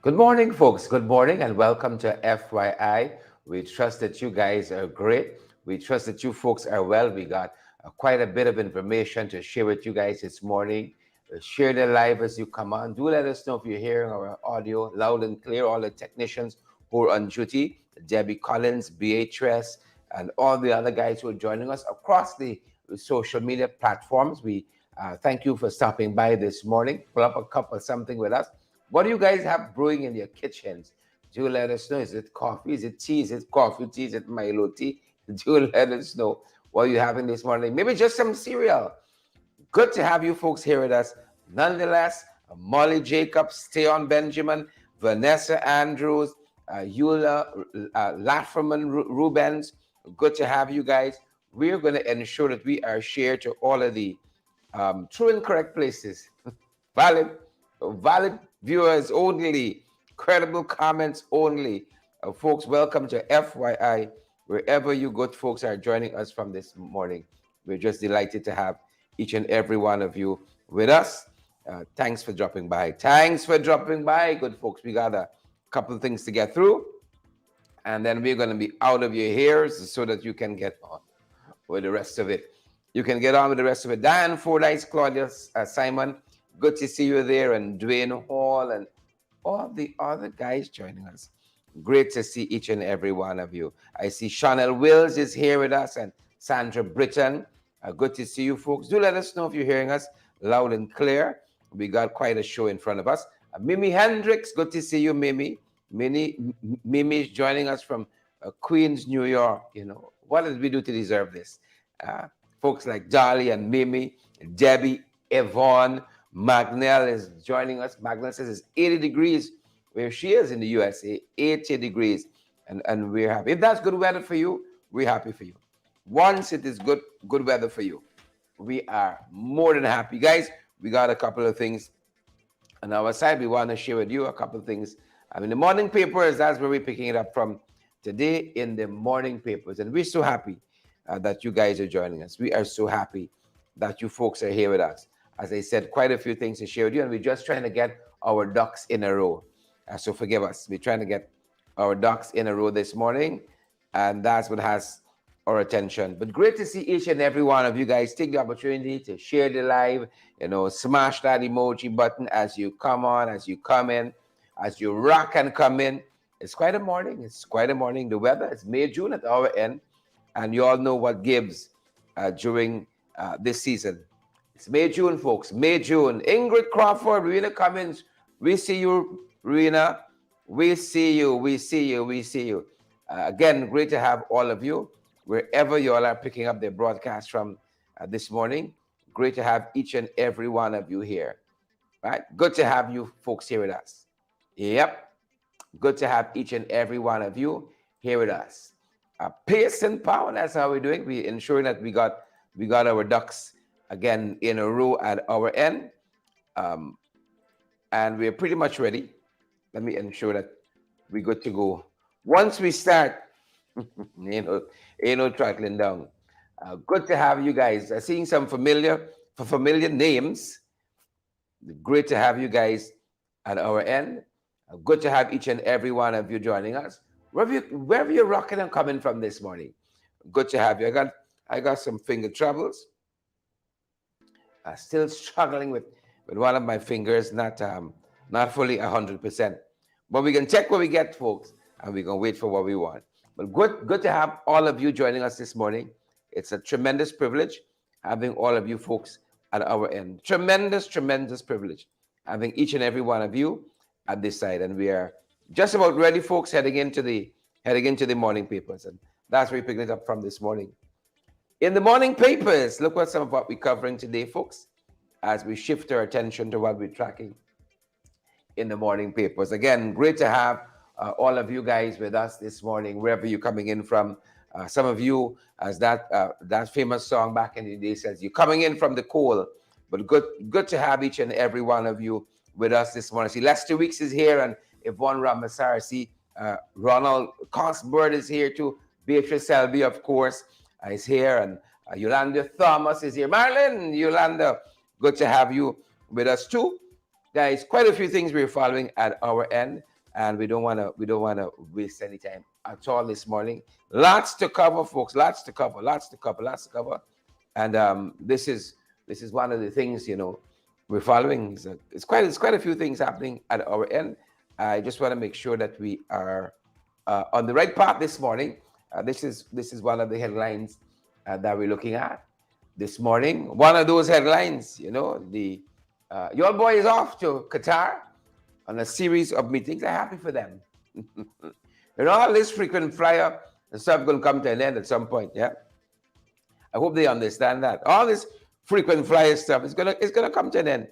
Good morning, folks. Good morning, and welcome to FYI. We trust that you guys are great. We trust that you folks are well. We got quite a bit of information to share with you guys this morning. Share the live as you come on. Do let us know if you're hearing our audio loud and clear. All the technicians who are on duty, Debbie Collins, Beatrice, and all the other guys who are joining us across the social media platforms. We thank you for stopping by this morning. Pull up a cup of something with us. What do you guys have brewing in your kitchens? Do let us know. Is it coffee? Is it tea? Is it coffee tea? Is it Milo tea? Do let us know what you're having this morning. Maybe just some cereal. Good to have you folks here with us. Nonetheless, Molly Jacobs, Theon Benjamin, Vanessa Andrews, Eula Lafferman Rubens. Good to have you guys. We're going to ensure that we are shared to all of the true and correct places. Valid viewers only, credible comments only. Folks, welcome to FYI, wherever you good folks are joining us from this morning. We're just delighted to have each and every one of you with us. Thanks for dropping by. Thanks for dropping by, good folks. We got a couple of things to get through, and then we're going to be out of your hairs so that you can get on with the rest of it. You can get on with the rest of it. Diane Fordyce, Claudia Simon, good to see you there, and Dwayne Hall, and all the other guys joining us. Great to see each and every one of you. I see Chanel Wills is here with us, and Sandra Britton. Good to see you folks. Do let us know if you're hearing us loud and clear. We got quite a show in front of us. Mimi Hendricks, good to see you, Mimi. Mimi is joining us from Queens, New York. You know, what did we do to deserve this? Folks like Dolly and Mimi, Debbie, Yvonne, Magnell is joining us. Magnell says it's 80 degrees where she is in the USA, 80 degrees. And we're happy. If that's good weather for you, we're happy for you. Once it is good weather for you, we are more than happy. Guys, we got a couple of things on our side. We want to share with you a couple of things. I mean, the morning papers, that's where we're picking it up from today in the morning papers. And we're so happy that you guys are joining us. We are so happy that you folks are here with us. As I said, quite a few things to share with you, and we're just trying to get our ducks in a row. So forgive us. We're trying to get our ducks in a row this morning, and that's what has our attention. But great to see each and every one of you guys. Take the opportunity to share the live, smash that emoji button as you come on, as you come in, as you rock and come in. It's quite a morning. It's quite a morning. The weather is May, June at our end, and you all know what gives during this season. It's May, June, folks. May, June. Ingrid Crawford, Rena Cummins. We see you, Rena. We see you. We see you. We see you. Again, great to have all of you, wherever you all are picking up their broadcast from this morning. Great to have each and every one of you here. Right? Good to have you folks here with us. Yep. Good to have each and every one of you here with us. Pace and power, that's how we're doing. We're ensuring that we got our ducks again in a row at our end, and we're pretty much ready. Let me ensure that we're good to go. Once we start, ain't no throttling down. Good to have you guys. Seeing some familiar names. Great to have you guys at our end. Good to have each and every one of you joining us. Wherever you're rocking and coming from this morning. Good to have you. I got some finger troubles. Still struggling with one of my fingers, not fully 100%. But we can check what we get, folks, and we're going to wait for what we want. But good to have all of you joining us this morning. It's a tremendous privilege having all of you folks at our end. Tremendous privilege having each and every one of you at this side. And we are just about ready, folks, heading into the morning papers. And that's where we picked it up from this morning. In the morning papers, look what some of what we're covering today, folks, as we shift our attention to what we're tracking in the morning papers. Again, great to have all of you guys with us this morning, wherever you're coming in from. Some of you, as that famous song back in the day says, you're coming in from the coal. But good to have each and every one of you with us this morning. See, Lester Weeks is here, and Yvonne Ramasar. See, Ronald Cosbird is here too. Beatrice Selby, of course, is here, and Yolanda Thomas is here. Marilyn, Yolanda, good to have you with us too. Guys, quite a few things we're following at our end. and we don't want to waste any time at all this morning. Lots to cover, folks. Lots to cover. And this is one of the things we're following. It's quite a few things happening at our end. I just want to make sure that we are on the right path this morning. This is one of the headlines that we're looking at this morning. One of those headlines, the your boy is off to Qatar on a series of meetings. I'm happy for them. All this frequent flyer and stuff going to come to an end at some point. Yeah, I hope they understand that. All this frequent flyer stuff is gonna come to an end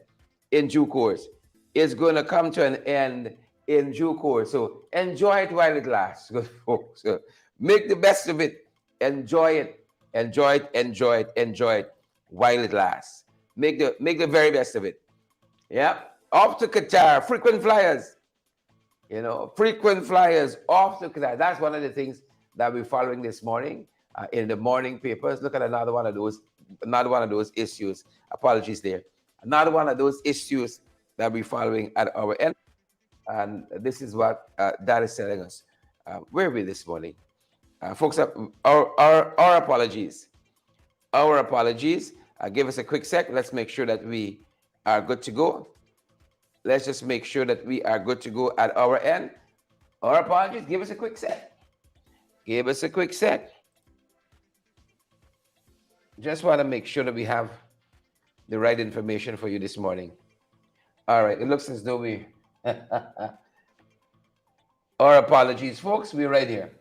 in due course. It's gonna come to an end in due course. So enjoy it while it lasts, good folks. So make the best of it. Enjoy it. Enjoy it while it lasts. Make the very best of it. Yeah. Off to Qatar. Frequent flyers off to Qatar. That's one of the things that we're following this morning in the morning papers. Look at another one of those issues. Apologies there. Another one of those issues that we're following at our end. And this is what that is telling us. Where are we this morning? Folks, our apologies. Our apologies. Give us a quick sec. Let's make sure that we are good to go. Let's just make sure that we are good to go at our end. Our apologies. Give us a quick sec. Just want to make sure that we have the right information for you this morning. All right. It looks as though we... Our apologies, folks. We're right here.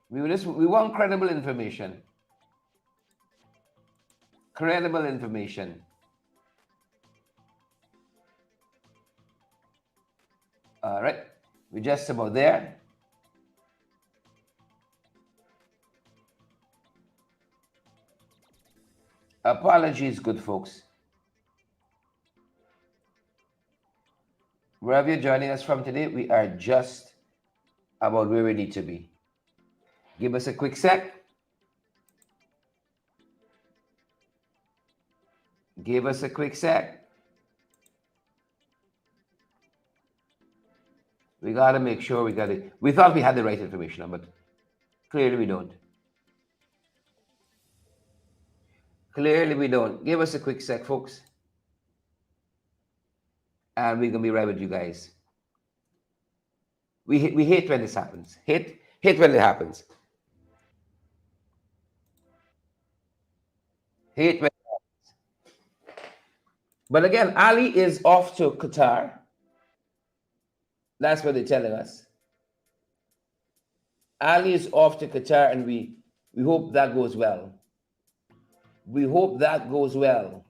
We want credible information. Credible information. All right. We're just about there. Apologies, good folks. Wherever you're joining us from today, we are just about where we need to be. Give us a quick sec. Give us a quick sec. We got to make sure we got it. We thought we had the right information, but clearly we don't. Clearly we don't. Give us a quick sec, folks. And we're going to be right with you guys. We hate when this happens. Hate when it happens. Hate when it happens. But again, Ali is off to Qatar. That's what they're telling us. Ali is off to Qatar, and we hope that goes well. We hope that goes well.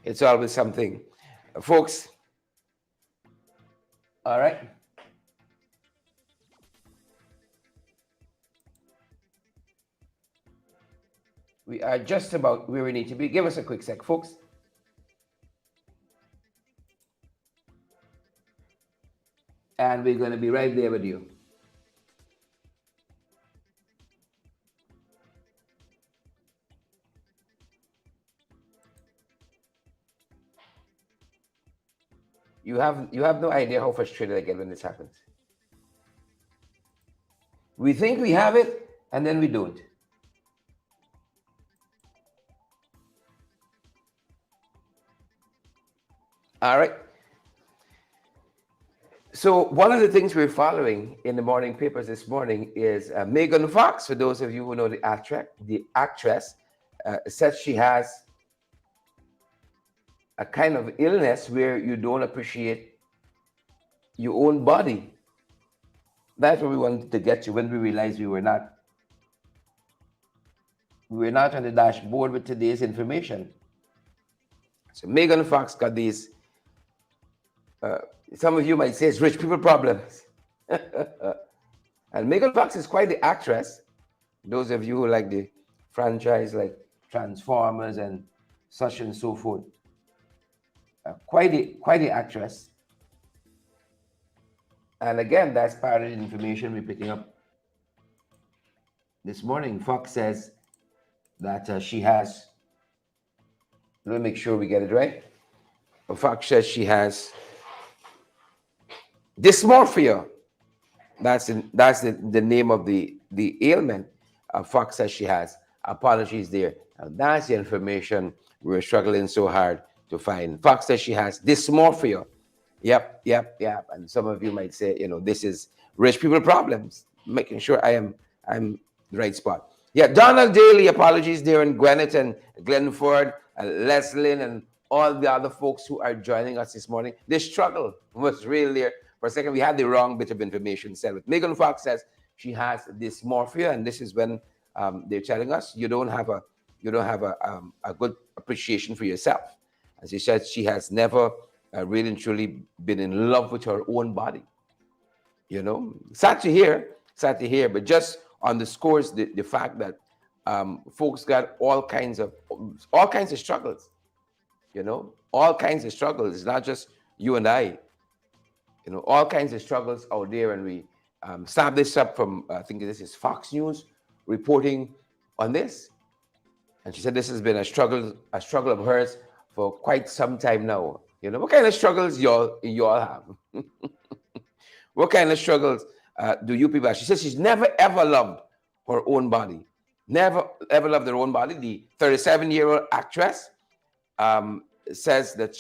It's always something. Folks, all right. We are just about where we need to be. Give us a quick sec, folks. And we're going to be right there with you. You have no idea how frustrated I get when this happens. We think we have it, and then we don't. All right. So one of the things we're following in the morning papers this morning is Megan Fox. For those of you who know the actress says she has a kind of illness where you don't appreciate your own body. That's what we wanted to get to when we realized we were not on the dashboard with today's information. So Megan Fox got these, some of you might say it's rich people problems. And Megan Fox is quite the actress. Those of you who like the franchise like Transformers and such and so forth. Quite the actress. And again, that's part of the information we're picking up this morning. Fox says that she has, let me make sure we get it right. Fox says she has Dysmorphia. That's the name of the ailment. Fox says she has. Apologies there. And that's the information we're struggling so hard to find. Fox says she has dysmorphia. Yep. And some of you might say, this is rich people problems. Making sure I'm the right spot. Yeah, Donald Daly, apologies there, and Gwyneth and Glenford, and Leslyn, and all the other folks who are joining us this morning. The struggle was real there. For a second, we had the wrong bit of information said. But Megan Fox says she has dysmorphia, and this is when they're telling us you don't have a good appreciation for yourself. As she said, she has never really and truly been in love with her own body. Sad to hear, but just underscores the fact that folks got all kinds of struggles. All kinds of struggles. It's not just you and I. All kinds of struggles out there, and we snap this up from I think this is Fox News reporting on this, and she said this has been a struggle of hers for quite some time now. What kind of struggles y'all have? What kind of struggles do you people have? She says she's never ever loved her own body. Never ever loved her own body. The 37-year-old actress says that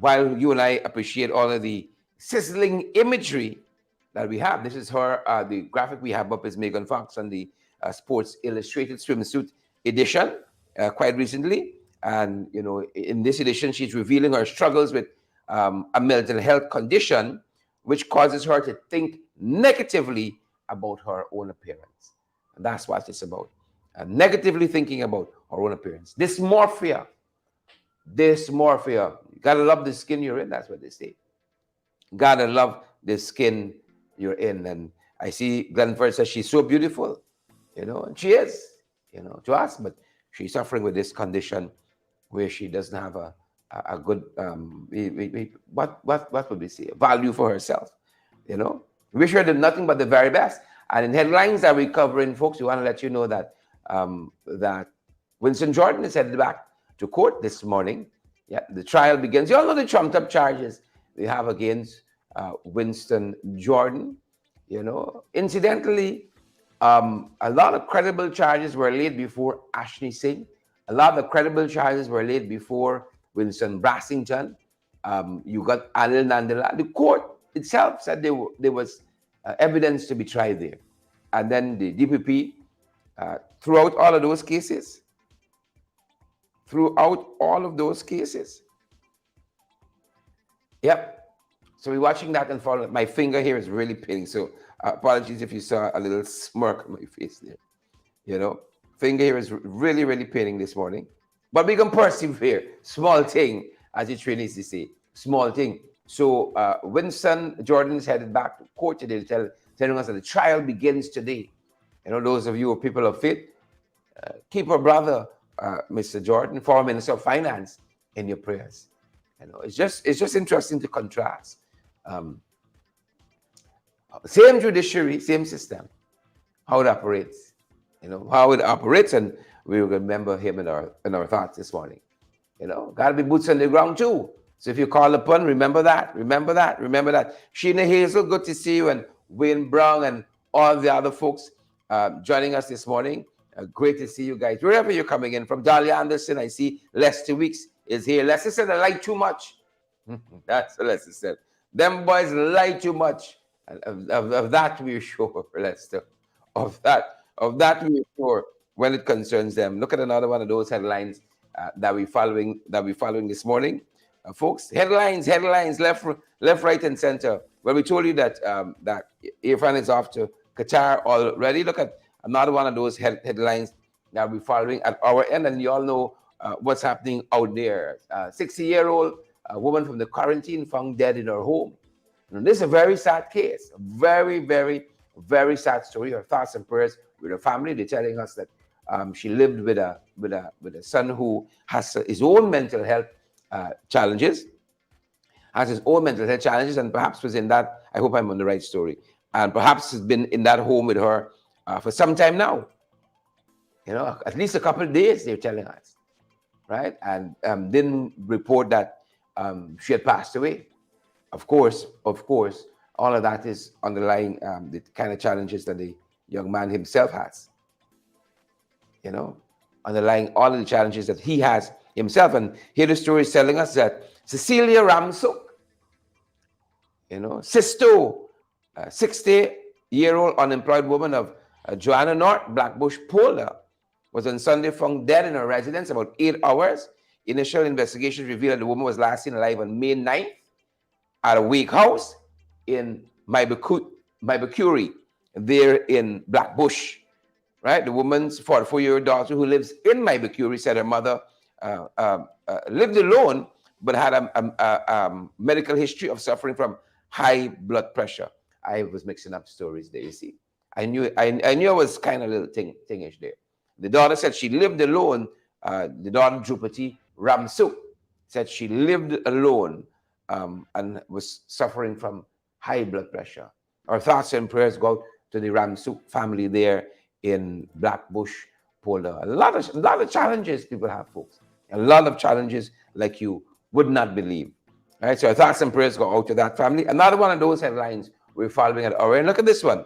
while you and I appreciate all of the sizzling imagery that we have, this is her. The graphic we have up is Megan Fox on the Sports Illustrated swimsuit edition quite recently. And, in this edition, she's revealing her struggles with a mental health condition, which causes her to think negatively about her own appearance. And that's what it's about. Negatively thinking about her own appearance. Dysmorphia. You gotta love the skin you're in. That's what they say. Gotta love the skin you're in. And I see Glenford says she's so beautiful, and she is, to us, but she's suffering with this condition where she doesn't have a good what would we say, value for herself. Wish her nothing but the very best. And in headlines that we're covering, folks, we want to let you know that that Winston Jordan is headed back to court this morning. Yeah, the trial begins. You all know the trumped up charges we have against Winston Jordan. Incidentally, a lot of credible charges were laid before Ashley Singh. A lot of credible charges were laid before Winston Brassington. You got Anil Nandala. The court itself said there was evidence to be tried there. And then the DPP, throughout all of those cases, yep. So we're watching that and following. My finger here is really paining. So apologies if you saw a little smirk on my face there. Finger here is really, really paining this morning. But we can persevere. Small thing, as the trainees to say. Small thing. So Winston Jordan is headed back to court today, telling us that the trial begins today. Those of you who are people of faith, keep our brother, Mr. Jordan, former Minister of Finance, in your prayers. It's just interesting to contrast. Same judiciary, same system, how it operates. And we will remember him in our thoughts this morning. Gotta be boots on the ground too. So if you call upon, remember that. Sheena Hazel, good to see you, and Wayne Brown and all the other folks joining us this morning. Great to see you guys. Wherever you're coming in from. Dahlia Anderson, I see Lester Weeks is here. Lester said, I like too much. That's what Lester said. Them boys lie too much. Of that we're sure, Lester. Of that we're sure when it concerns them. Look at another one of those headlines that we're following this morning. Folks, headlines, left, right, and center. Well, we told you that that Irfan is off to Qatar already. Look at another one of those headlines that we're following at our end, and you all know what's happening out there. 60-year-old woman from the quarantine found dead in her home. This is a very sad case. Very, very, very sad story. Her thoughts and prayers with her family. They're telling us that she lived with a son who has his own mental health challenges, and perhaps was in that. I hope I'm on the right story. And perhaps has been in that home with her for some time now. At least a couple of days. They're telling us, right? And didn't report that she had passed away. Of course, all of that is underlying the kind of challenges that the young man himself has, you know, underlying all of the challenges that he has himself. And here the story is telling us that Cecilia Ramsuk, Sisto, 60-year-old unemployed woman of Joanna North, Blackbush, Pola, was on Sunday found dead in her residence about 8 hours. Initial investigations revealed that the woman was last seen alive on May 9th at a wake house in Mybacuri, there in Blackbush. Right? The woman's 44-year-old daughter, who lives in Mybacuri, said her mother lived alone but had a medical history of suffering from high blood pressure. I was mixing up stories there, you see. I knew I was kind of a little thingish there. The daughter said she lived alone. The daughter, Drupati Ramsuk, said she lived alone and was suffering from high blood pressure. Our thoughts and prayers go out to the Ramsuk family there in Blackbush, Pola. A lot of challenges people have, folks. A lot of challenges like you would not believe. All right, so our thoughts and prayers go out to that family. Another one of those headlines we're following at our end. Look at this one.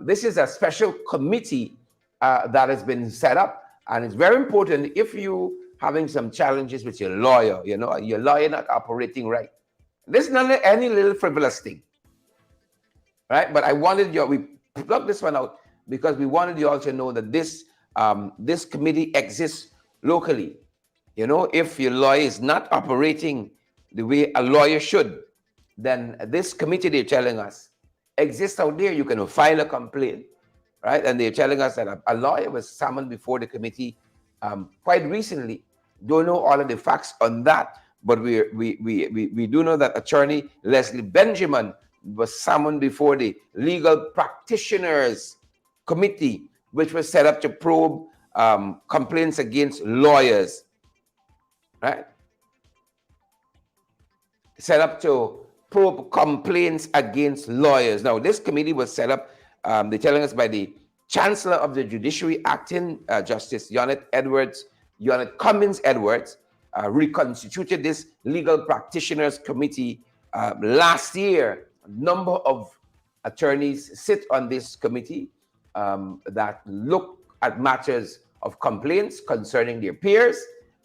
This is a special committee that has been set up, and it's very important if you having some challenges with your lawyer, your lawyer not operating right. This is not any little frivolous thing, right? But we plucked this one out because we wanted you all to know that this committee exists locally. If your lawyer is not operating the way a lawyer should, then this committee, they're telling us, exists out there. You can file a complaint, right? And they're telling us that a lawyer was summoned before the committee quite recently. Don't know all of the facts on that, but we do know that attorney Leslie Benjamin was summoned before the Legal Practitioners Committee, which was set up to probe complaints against lawyers, right? Set up to probe complaints against lawyers. Now, this committee was set up, they're telling us, by the Chancellor of the Judiciary, Acting Justice Yonette Cummins Edwards, reconstituted this Legal Practitioners Committee last year. A number of attorneys sit on this committee that look at matters of complaints concerning their peers,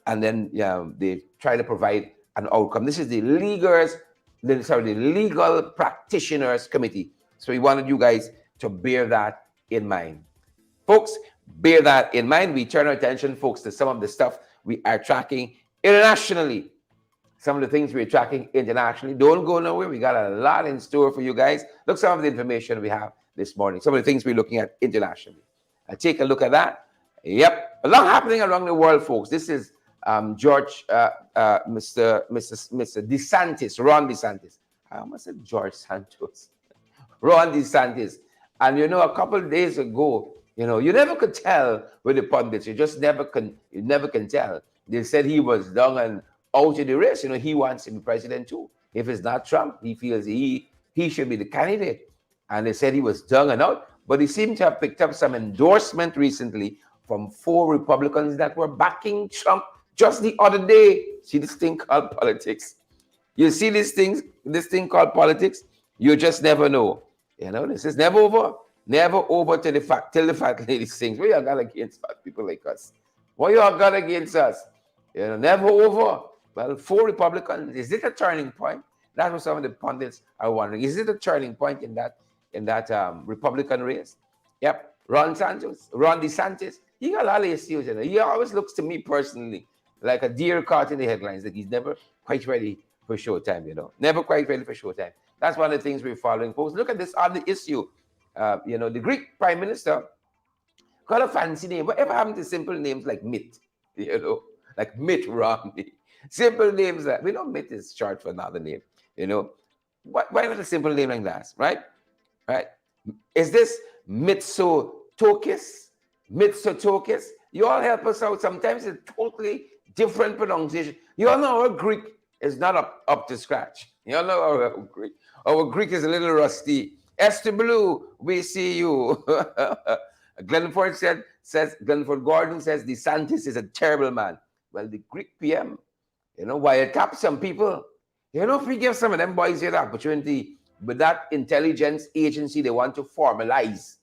and then they try to provide an outcome. This is the Legal Practitioners Committee. So we wanted you guys to bear that in mind. Folks, bear that in mind. We turn our attention, folks, to some of the stuff we are tracking internationally. Some of the things we're tracking internationally. Don't go nowhere. We got a lot in store for you guys. Look, some of the information we have this morning. Some of the things we're looking at internationally. Take a look at that. Yep. A lot happening around the world, folks. This is Mr. DeSantis, Ron DeSantis. I almost said George Santos. Ron DeSantis. And a couple of days ago, you never could tell with the pundits. You never can tell. They said he was down and out of the race. He wants to be president too. If it's not Trump, he feels he should be the candidate. And they said he was down and out. But he seemed to have picked up some endorsement recently from 4 Republicans that were backing Trump just the other day. See this thing called politics. You see this thing called politics. You just never know. This is never over. Never over till the fat lady sings. What you got against fat people like us? What you got against us? Never over. Well, 4 Republicans. Is it a turning point? That's what some of the pundits are wondering. Is it a turning point in that Republican race? Yep. Ron DeSantis. He got a lot of issues. He always looks to me personally like a deer caught in the headlines. Like he's never quite ready for showtime. Never quite ready for showtime. That's one of the things we're following, folks. Look at this other issue. The Greek Prime Minister got a fancy name. Whatever happened to simple names like Mitt? Like Mitt Romney. Simple names that we know Mitt is short for another name. Why not a simple name like that? Right? Is this Mitsotakis? Mitsotakis? You all help us out. Sometimes it's totally different pronunciation. You all know our Greek is not up to scratch. You all know our Greek. Our Greek is a little rusty. Esther Blue, we see you. Glenford Gordon says DeSantis is a terrible man. Well, the Greek PM, wiretap some people. You know, if we give some of them boys here the opportunity with that intelligence agency they want to formalize.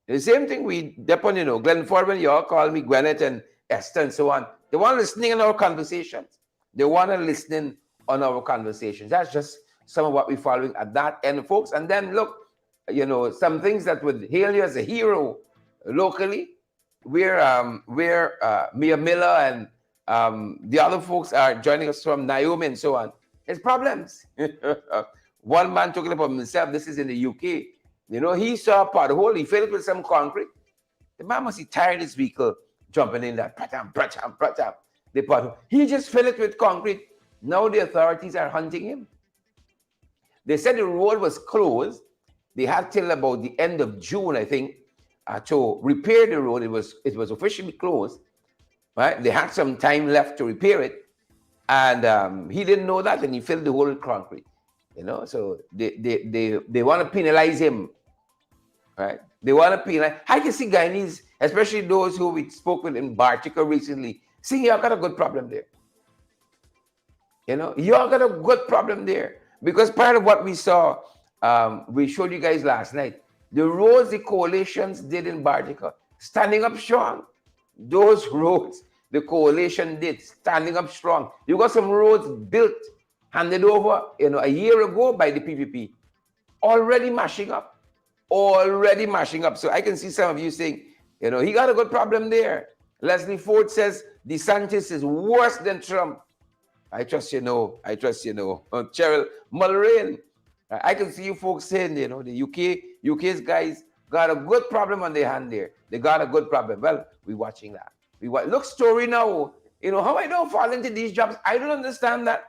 The same thing we depend, you know, Glenn Ford, when you all call me Gwyneth and Esther and so on, they want listening in our conversations. They want to listening on our conversations. That's just some of what we're following at that end, folks. And then look, you know, some things that would hail you as a hero locally, where Mia Miller and the other folks are joining us from Naomi and so on. It's problems. One man talking about himself, this is in the UK. You know, he saw a pothole, he filled it with some concrete. The man must be tired his vehicle jumping in that, pratam, pratam, pratam, the pothole. He just filled it with concrete. Now the authorities are hunting him. They said the road was closed. They had till about the end of June, I think, to repair the road. It was officially closed. Right? They had some time left to repair it, and he didn't know that, and he filled the hole with concrete. You know, so they want to penalize him, right? They want to penalize. I can see Guyanese, especially those who we spoke with in Bartica recently, see, you got a good problem there. You know, you all got a good problem there. Because part of what we saw, we showed you guys last night, the roads the coalitions did in Bartica, standing up strong. Those roads the coalition did, standing up strong. You got some roads built, handed over, you know, a year ago by the PPP, already mashing up. So I can see some of you saying, you know, he got a good problem there. Leslie Ford says DeSantis is worse than Trump. I trust you know. Cheryl Mulrain, I can see you folks saying, you know, the UK's guys got a good problem on their hand there. They got a good problem. Well, we're watching that. Look, story now. You know, how I don't fall into these jobs, I don't understand that.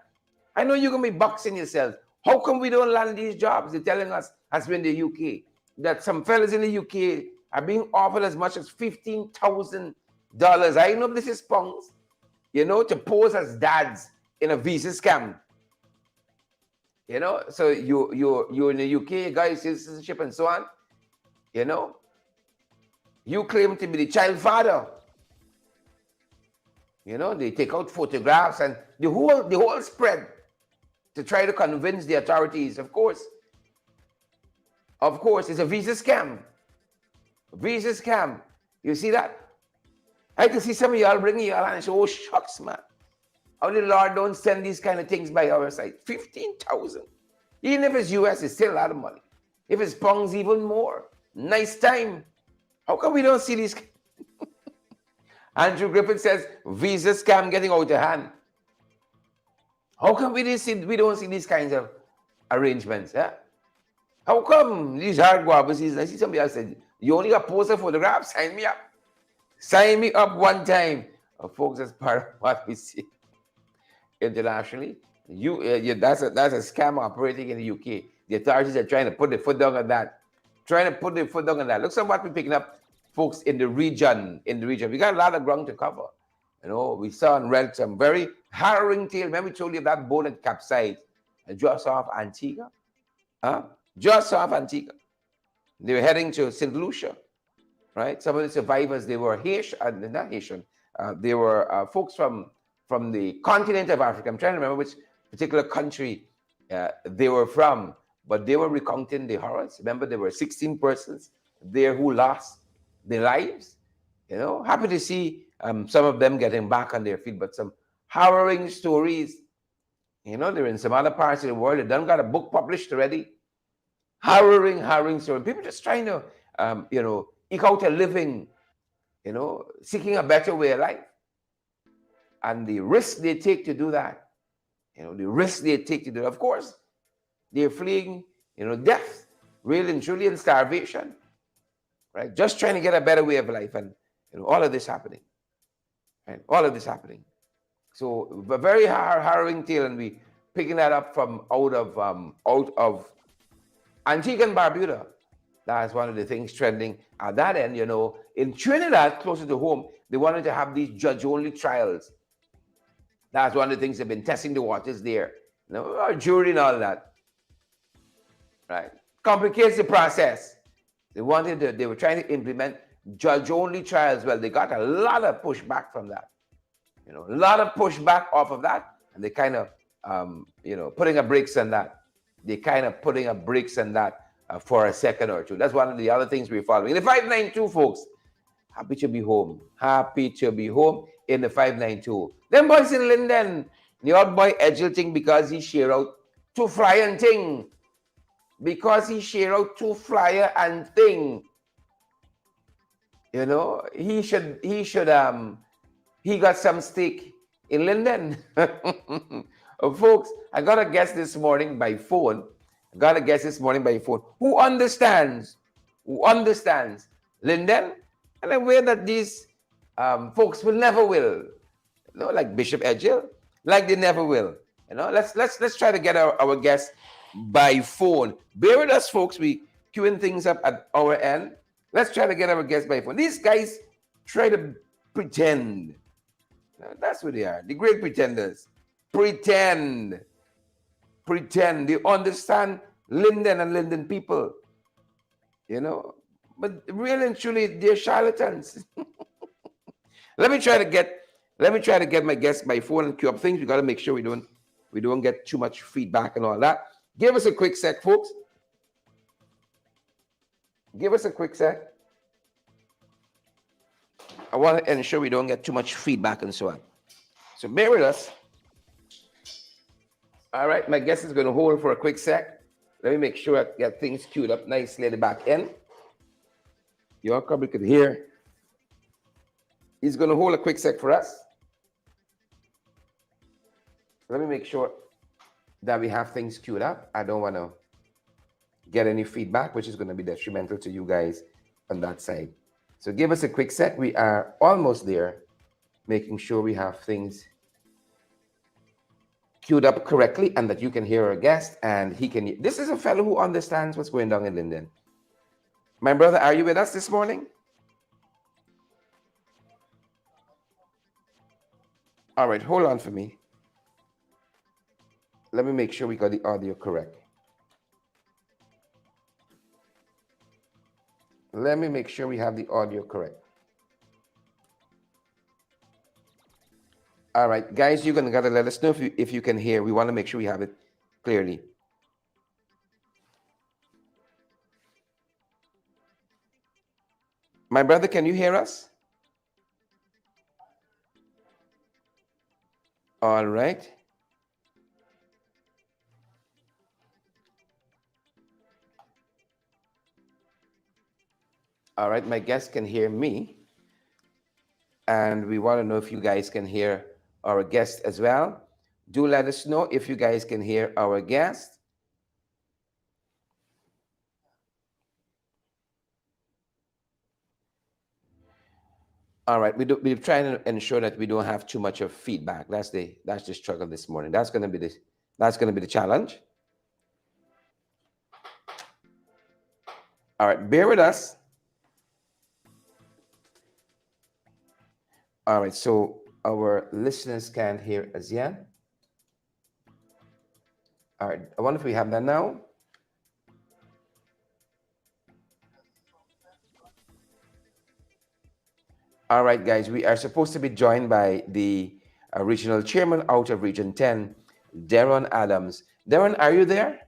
I know you're going to be boxing yourself. How come we don't land these jobs? They're telling us, as in the UK, that some fellas in the UK are being offered as much as $15,000. I know this is pounds, you know, to pose as dads in a visa scam. You know, so you're in the UK, you got your citizenship and so on. You know, you claim to be the child father. You know, they take out photographs and the whole spread to try to convince the authorities. Of course, it's a visa scam. You see that? I can see some of y'all bringing y'all and say, oh, shucks, man. How the Lord don't send these kind of things by our side? 15,000. Even if it's US, it's still a lot of money. If it's pounds, even more. Nice time. How come we don't see these? Andrew Griffin says, visa scam getting out of hand. How come we don't see these kinds of arrangements? Yeah? How come these hard guavas? I see somebody else said, you only got poster photographs? Sign me up. Sign me up one time. Folks, that's part of what we see internationally. That's a scam operating in the UK. The authorities are trying to put their foot down on that. Look at what we're picking up, folks, in the region. We got a lot of ground to cover. You know, we saw and read some very harrowing tale. Remember we told you that boat that capsized just off Antigua? Just off Antigua. They were heading to St. Lucia, right? Some of the survivors, they were not Haitian. They were folks from the continent of Africa. I'm trying to remember which particular country they were from, but they were recounting the horrors. Remember, there were 16 persons there who lost their lives. You know, happy to see some of them getting back on their feet, but some harrowing stories. You know, they're in some other parts of the world. They done got a book published already. Harrowing story. People just trying to, you know, eke out a living, you know, seeking a better way of life. And the risk they take to do that, you know, of course, they're fleeing, you know, death, real and truly, and starvation, right? Just trying to get a better way of life, and, you know, all of this happening, right? So a very harrowing tale, and we picking that up from out of Antigua and Barbuda. That's one of the things trending at that end. You know, in Trinidad, closer to home, they wanted to have these judge-only trials. That's one of the things they've been testing the waters there. You know, jury and all that. Right? Complicates the process. They were trying to implement judge-only trials. Well, they got a lot of pushback from that. You know, a lot of pushback off of that, and they kind of putting a brakes on that. They kind of putting a brakes on that for a second or two. That's one of the other things we're following. In the 592, folks, happy to be home. Happy to be home in the 592. Them boys in Linden, the old boy edging because he share out two flyer and thing. Because he share out two flyer and thing. He got some steak in Linden. Folks, I got a guest this morning by phone. Who understands Linden and a way that these folks will never will. Like Bishop Edgel, like they never will. Let's try to get our guest by phone. Bear with us, folks. We queuing things up at our end. Let's try to get our guest by phone. These guys try to pretend. That's what they are. The great pretenders. Pretend. They understand Linden and Linden people. But really and truly, they're charlatans. Let me try to get my guest by phone and queue up things. We got to make sure we don't get too much feedback and all that. Give us a quick sec, folks. Give us a quick sec. I want to ensure we don't get too much feedback and so on. So bear with us. All right, my guest is going to hold for a quick sec. Let me make sure I get things queued up nicely at the back end. You all probably could hear. He's going to hold a quick sec for us. Let me make sure that we have things queued up. I don't want to get any feedback, which is going to be detrimental to you guys on that side. So give us a quick sec. We are almost there, making sure we have things queued up correctly and that you can hear our guest and he can. This is a fellow who understands what's going on in Linden. My brother, are you with us this morning? All right, hold on for me. Let me make sure we got the audio correct. Let me make sure we have the audio correct. All right, guys, you're gonna gotta let us know if you can hear. We want to make sure we have it clearly. My brother, can you hear us? All right. All right, my guest can hear me. And we want to know if you guys can hear our guest as well. Do let us know if you guys can hear our guest. All right, we're trying to ensure that we don't have too much of feedback. That's the struggle this morning. That's gonna be the challenge. All right, bear with us. All right, so our listeners can't hear us yet. All right, I wonder if we have that now. All right, guys, we are supposed to be joined by the regional chairman out of Region 10, Darren Adams. Darren, are you there?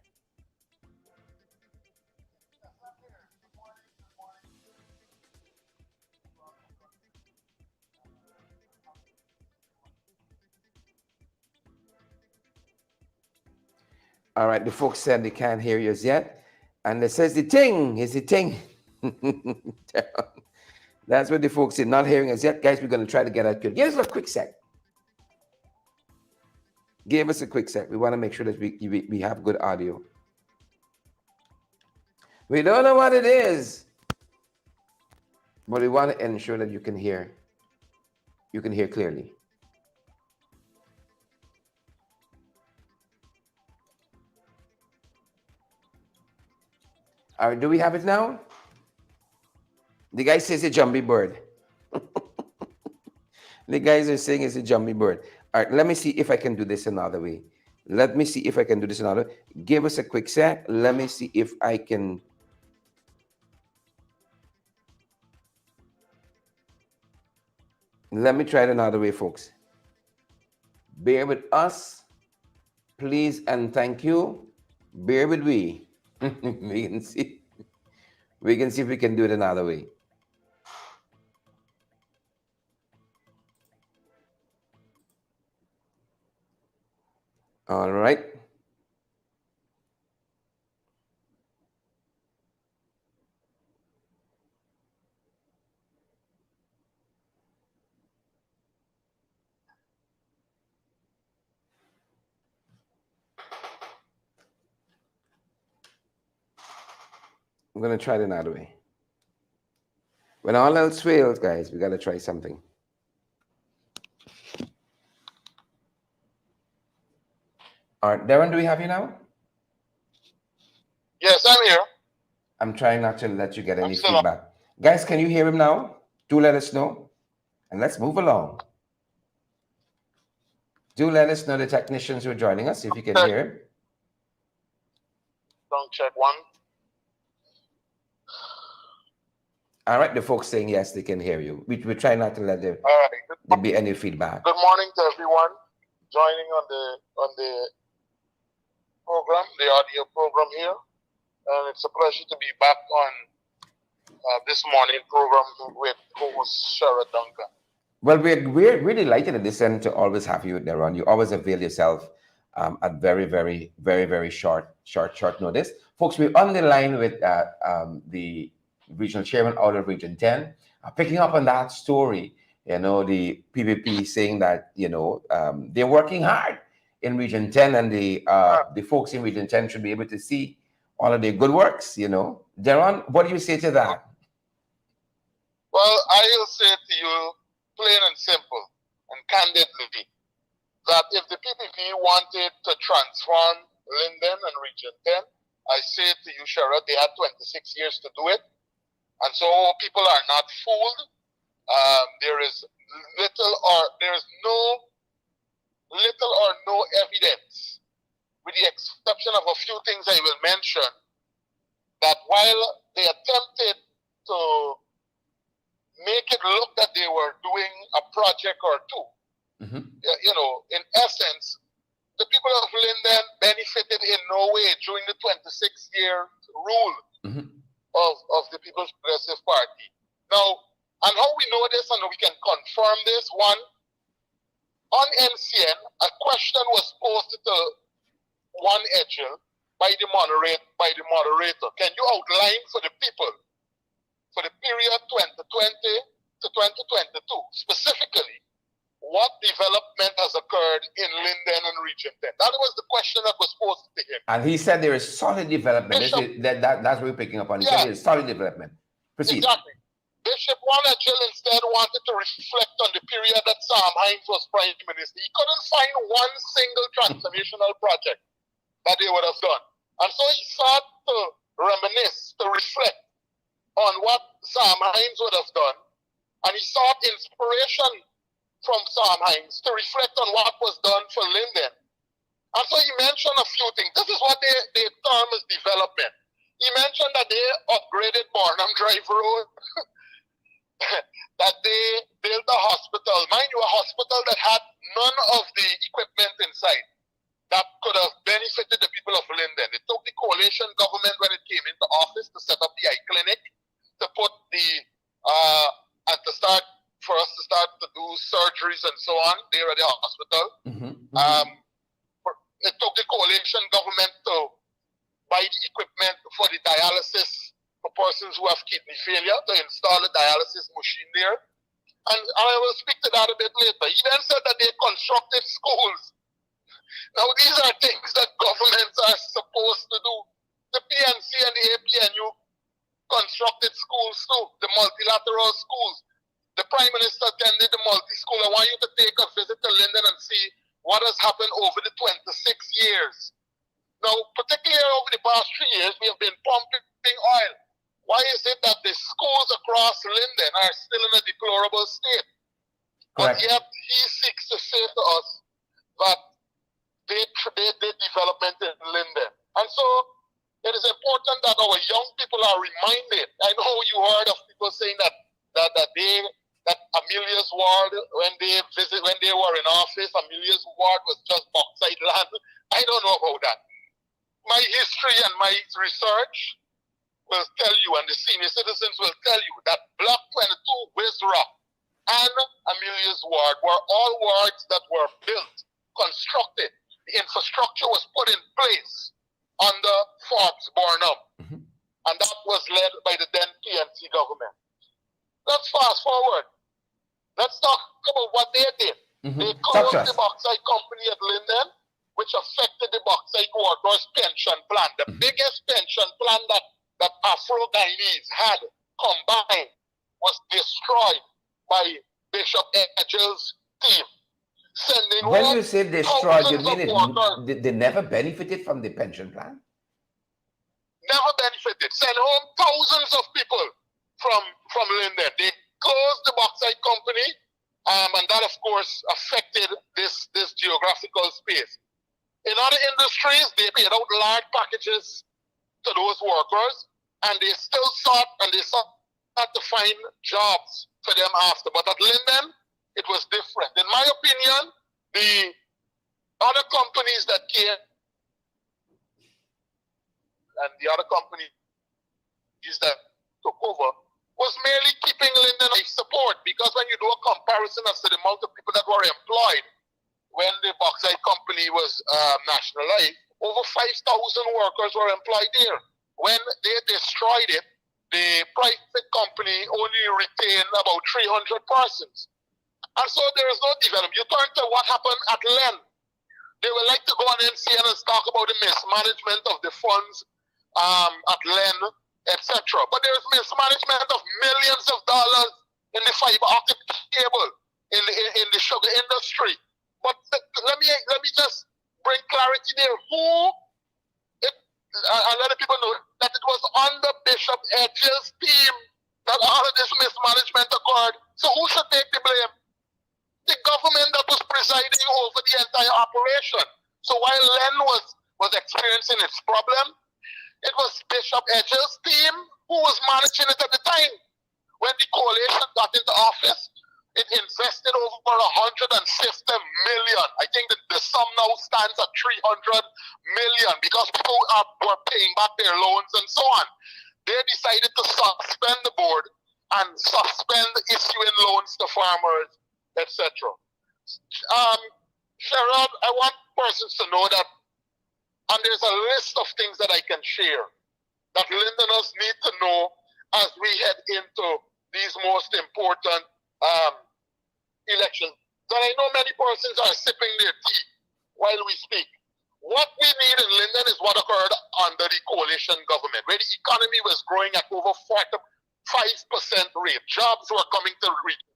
All right, the folks said they can't hear you yet. And it says the thing is the thing. That's what the folks said, not hearing us yet. Guys, we're going to try to get that good. Give us a quick sec. Give us a quick sec. We want to make sure that we have good audio. We don't know what it is, but we want to ensure that you can hear clearly. All right, do we have it now? The guy says it's a jumbie bird. The guys are saying it's a jumbie bird. All right, let me see if I can do this another way. Give us a quick sec. Let me see if I can. Let me try it another way, folks. Bear with us. Please and thank you. Bear with me. we can see. We can see if we can do it another way. All right. I'm gonna try it another way. When all else fails, guys, we gotta try something. All right, Darren, do we have you now? Yes, I'm here. I'm trying not to let you get I'm any still on. feedback. Guys, can you hear him now? Do let us know. And let's move along. Do let us know the technicians who are joining us if you can Check. hear him. Don't check one. All right, the folks saying yes, they can hear you. We try not to let there be any feedback. Good morning to everyone joining on the program, the audio program here, and it's a pleasure to be back on this morning program with host Shara Duncan. Well, we're delighted at this end to always have you there on. You always avail yourself at very short notice. Folks, we're on the line with the regional chairman out of Region 10, picking up on that story. You know, the PPP saying that they're working hard in Region 10, and the folks in Region 10 should be able to see all of their good works. You know, Deron, what do you say to that? Well, I'll say to you, plain and simple and candidly, that if the PPP wanted to transform Linden and Region 10, I say to you, Shara, they had 26 years to do it. And so people are not fooled. There is little or no evidence, with the exception of a few things I will mention, that while they attempted to make it look that they were doing a project or two, in essence, the people of Linden benefited in no way during the 26-year rule of the People's Progressive Party. Now, and how we know this and we can confirm this, one, on MCN, a question was posed to one Edgel by the moderator. Can you outline for the people, for the period 2020 to 2022, specifically, what development has occurred in Linden and Region 10? That was the question that was posed to him. And he said there is solid development. That's what we're picking up on. He said there is solid development. Proceed. Exactly. Bishop Wanajil instead wanted to reflect on the period that Sam Hines was Prime Minister. He couldn't find one single transformational project that they would have done. And so he sought to reminisce, to reflect on what Sam Hines would have done. And he sought inspiration from Sam Hines to reflect on what was done for Linden. And so he mentioned a few things. This is what they term as development. He mentioned that they upgraded Barnum Drive Road, that they built a hospital, mind you, a hospital that had none of the equipment inside that could have benefited the people of Linden. It took the coalition government when it came into office to set up the eye clinic, to put and to start, for us to start to do surgeries and so on there at the hospital. It took the coalition government to buy the equipment for the dialysis for persons who have kidney failure, to install a dialysis machine there. And I will speak to that a bit later. He then said that they constructed schools. Now, these are things that governments are supposed to do. The PNC and the APNU constructed schools too, the multilateral schools. The Prime Minister attended the multi-school. I want you to take a visit to Linden and see what has happened over the 26 years. Now, particularly over the past 3 years, we have been pumping oil. Why is it that the schools across Linden are still in a deplorable state? Correct. But yet, he seeks to say to us that they did development in Linden. And so, it is important that our young people are reminded. I know you heard of people saying that Amelia's ward, when they were in office, Amelia's ward was just bauxite land. I I don't know about that. My history and my research will tell you, and the senior citizens will tell you, that Block 22, Wizra, and Amelia's ward were all wards that were built, constructed. The infrastructure was put in place under Forbes Burnham, and that was led by the then PNC government. Let's fast forward. Let's talk about what they did. They closed the bauxite company at Linden, which affected the bauxite workers' pension plan. The biggest pension plan that Afro-Guyanese had combined was destroyed by Bishop Edge's team. When you say destroyed, you mean they never benefited from the pension plan? Never benefited. Sent home thousands of people from Linden. They closed the bauxite company, and that, of course, affected this geographical space. In other industries, they paid out large packages to those workers, and they still sought to find jobs for them after. But at Linden, it was different. In my opinion, the other companies that came and the other companies that took over was merely keeping Linden life support, because when you do a comparison as to the amount of people that were employed when the bauxite company was nationalized, over 5,000 workers were employed there. When they destroyed it, the private company only retained about 300 persons. And so there is no development. You turn to what happened at Len. They would like to go on NCN and talk about the mismanagement of the funds at Len, etc. But there is mismanagement of millions of dollars in the fiber optic cable, in the sugar industry. But let me just bring clarity there. A lot of people know that it was under Bishop Edge's team that all of this mismanagement occurred. So who should take the blame? The government that was presiding over the entire operation. So while Len was experiencing its problem, it was Bishop Edge's team who was managing it at the time. When the coalition got into office, it invested over 150 million. I think the sum now stands at 300 million because people were paying back their loans and so on. They decided to suspend the board and suspend issuing loans to farmers, etc. Sherrod, I want persons to know that, and there's a list of things that I can share that Lindeners need to know as we head into these most important elections. And I know many persons are sipping their tea while we speak. What we need in Linden is what occurred under the coalition government, where the economy was growing at over 45% rate. Jobs were coming to the region.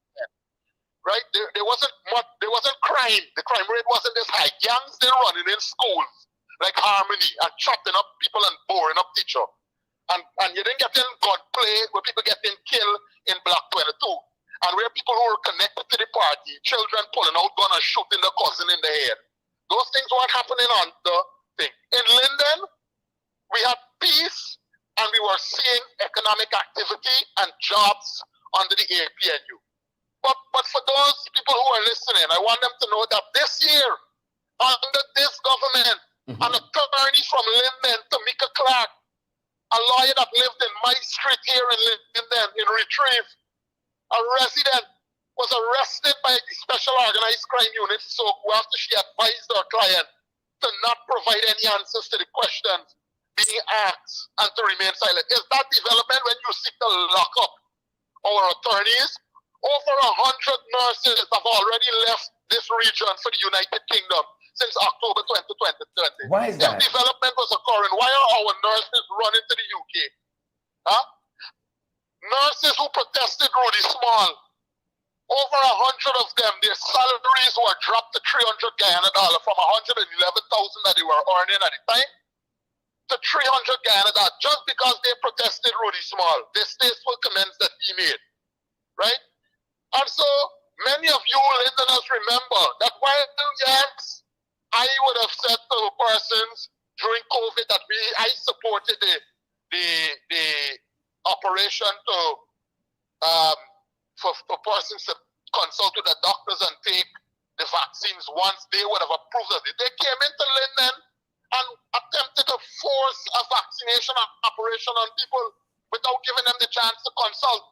Right? There wasn't much, there wasn't crime. The crime rate wasn't this high. Gangs didn't running in schools like Harmony and chopping up people and boring up teachers. And you didn't get in gunplay where people getting killed in Block 22. And where people who were connected to the party, children pulling out gun and shooting their cousin in the head. Those things weren't happening on the thing. In Linden, we had peace and we were seeing economic activity and jobs under the APNU. But for those people who are listening, I want them to know that this year, under this government, an attorney from Linden, Tamika Clark, a lawyer that lived in my street here in Linden, in Retrieve, a resident, was arrested by the Special Organized Crime Unit, so after she advised her client to not provide any answers to the questions being asked and to remain silent. Is that development when you seek to lock up our attorneys? Over 100 nurses have already left this region for the United Kingdom since October 2020. Why is that? If development was occurring, why are our nurses running to the UK? Huh? Nurses who protested Rudy Small, over 100 of them, their salaries were dropped to $300 Guyana from 111,000 that they were earning at the time to $300 Guyana just because they protested Rudy Small. This tasteful comments that he made, right? And so many of you listeners remember that while, yes, I would have said to persons during COVID that I supported the operation for persons to consult with the doctors and take the vaccines once they would have approved of it. They came into Linden force a vaccination operation on people without giving them the chance to consult.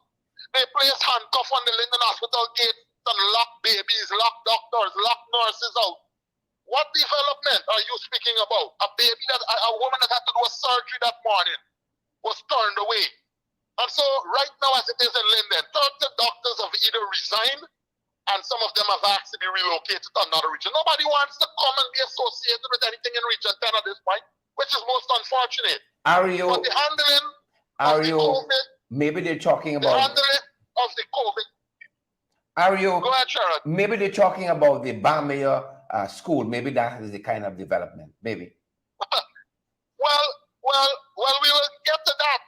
They place handcuffs on the Linden Hospital gate and lock babies, lock doctors, lock nurses out. What development are you speaking about? A baby a woman that had to do a surgery that morning was turned away. And so right now as it is in Linden, 30 doctors have either resigned and some of them have asked to be relocated to another region. Nobody wants to come and be associated with anything in Region 10 at this point, which is most unfortunate. Are But the handling are of the you COVID, maybe they're talking the about handling of the COVID. are you Go ahead, Sharon. maybe they're talking about the Bamia school? Maybe that is the kind of development. Maybe. Well, we will get to that.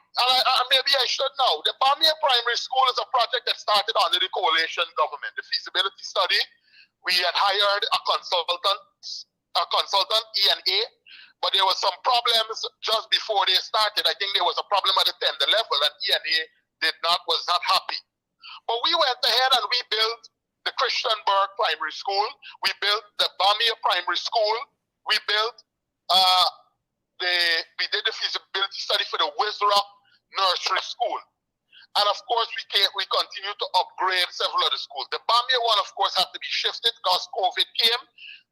Maybe I should know. The Bamia Primary School is a project that started under the coalition government. The feasibility study, we had hired a consultant, E&A, but there was some problems just before they started. I think there was a problem at the tender level, and E&A was not happy. But we went ahead and we built the Christianburg Primary School. We built the Bamia Primary School. We built we did the feasibility study for the Wizrock Nursery School. And of course, we continue to upgrade several other schools. The Bamia one, of course, had to be shifted because COVID came.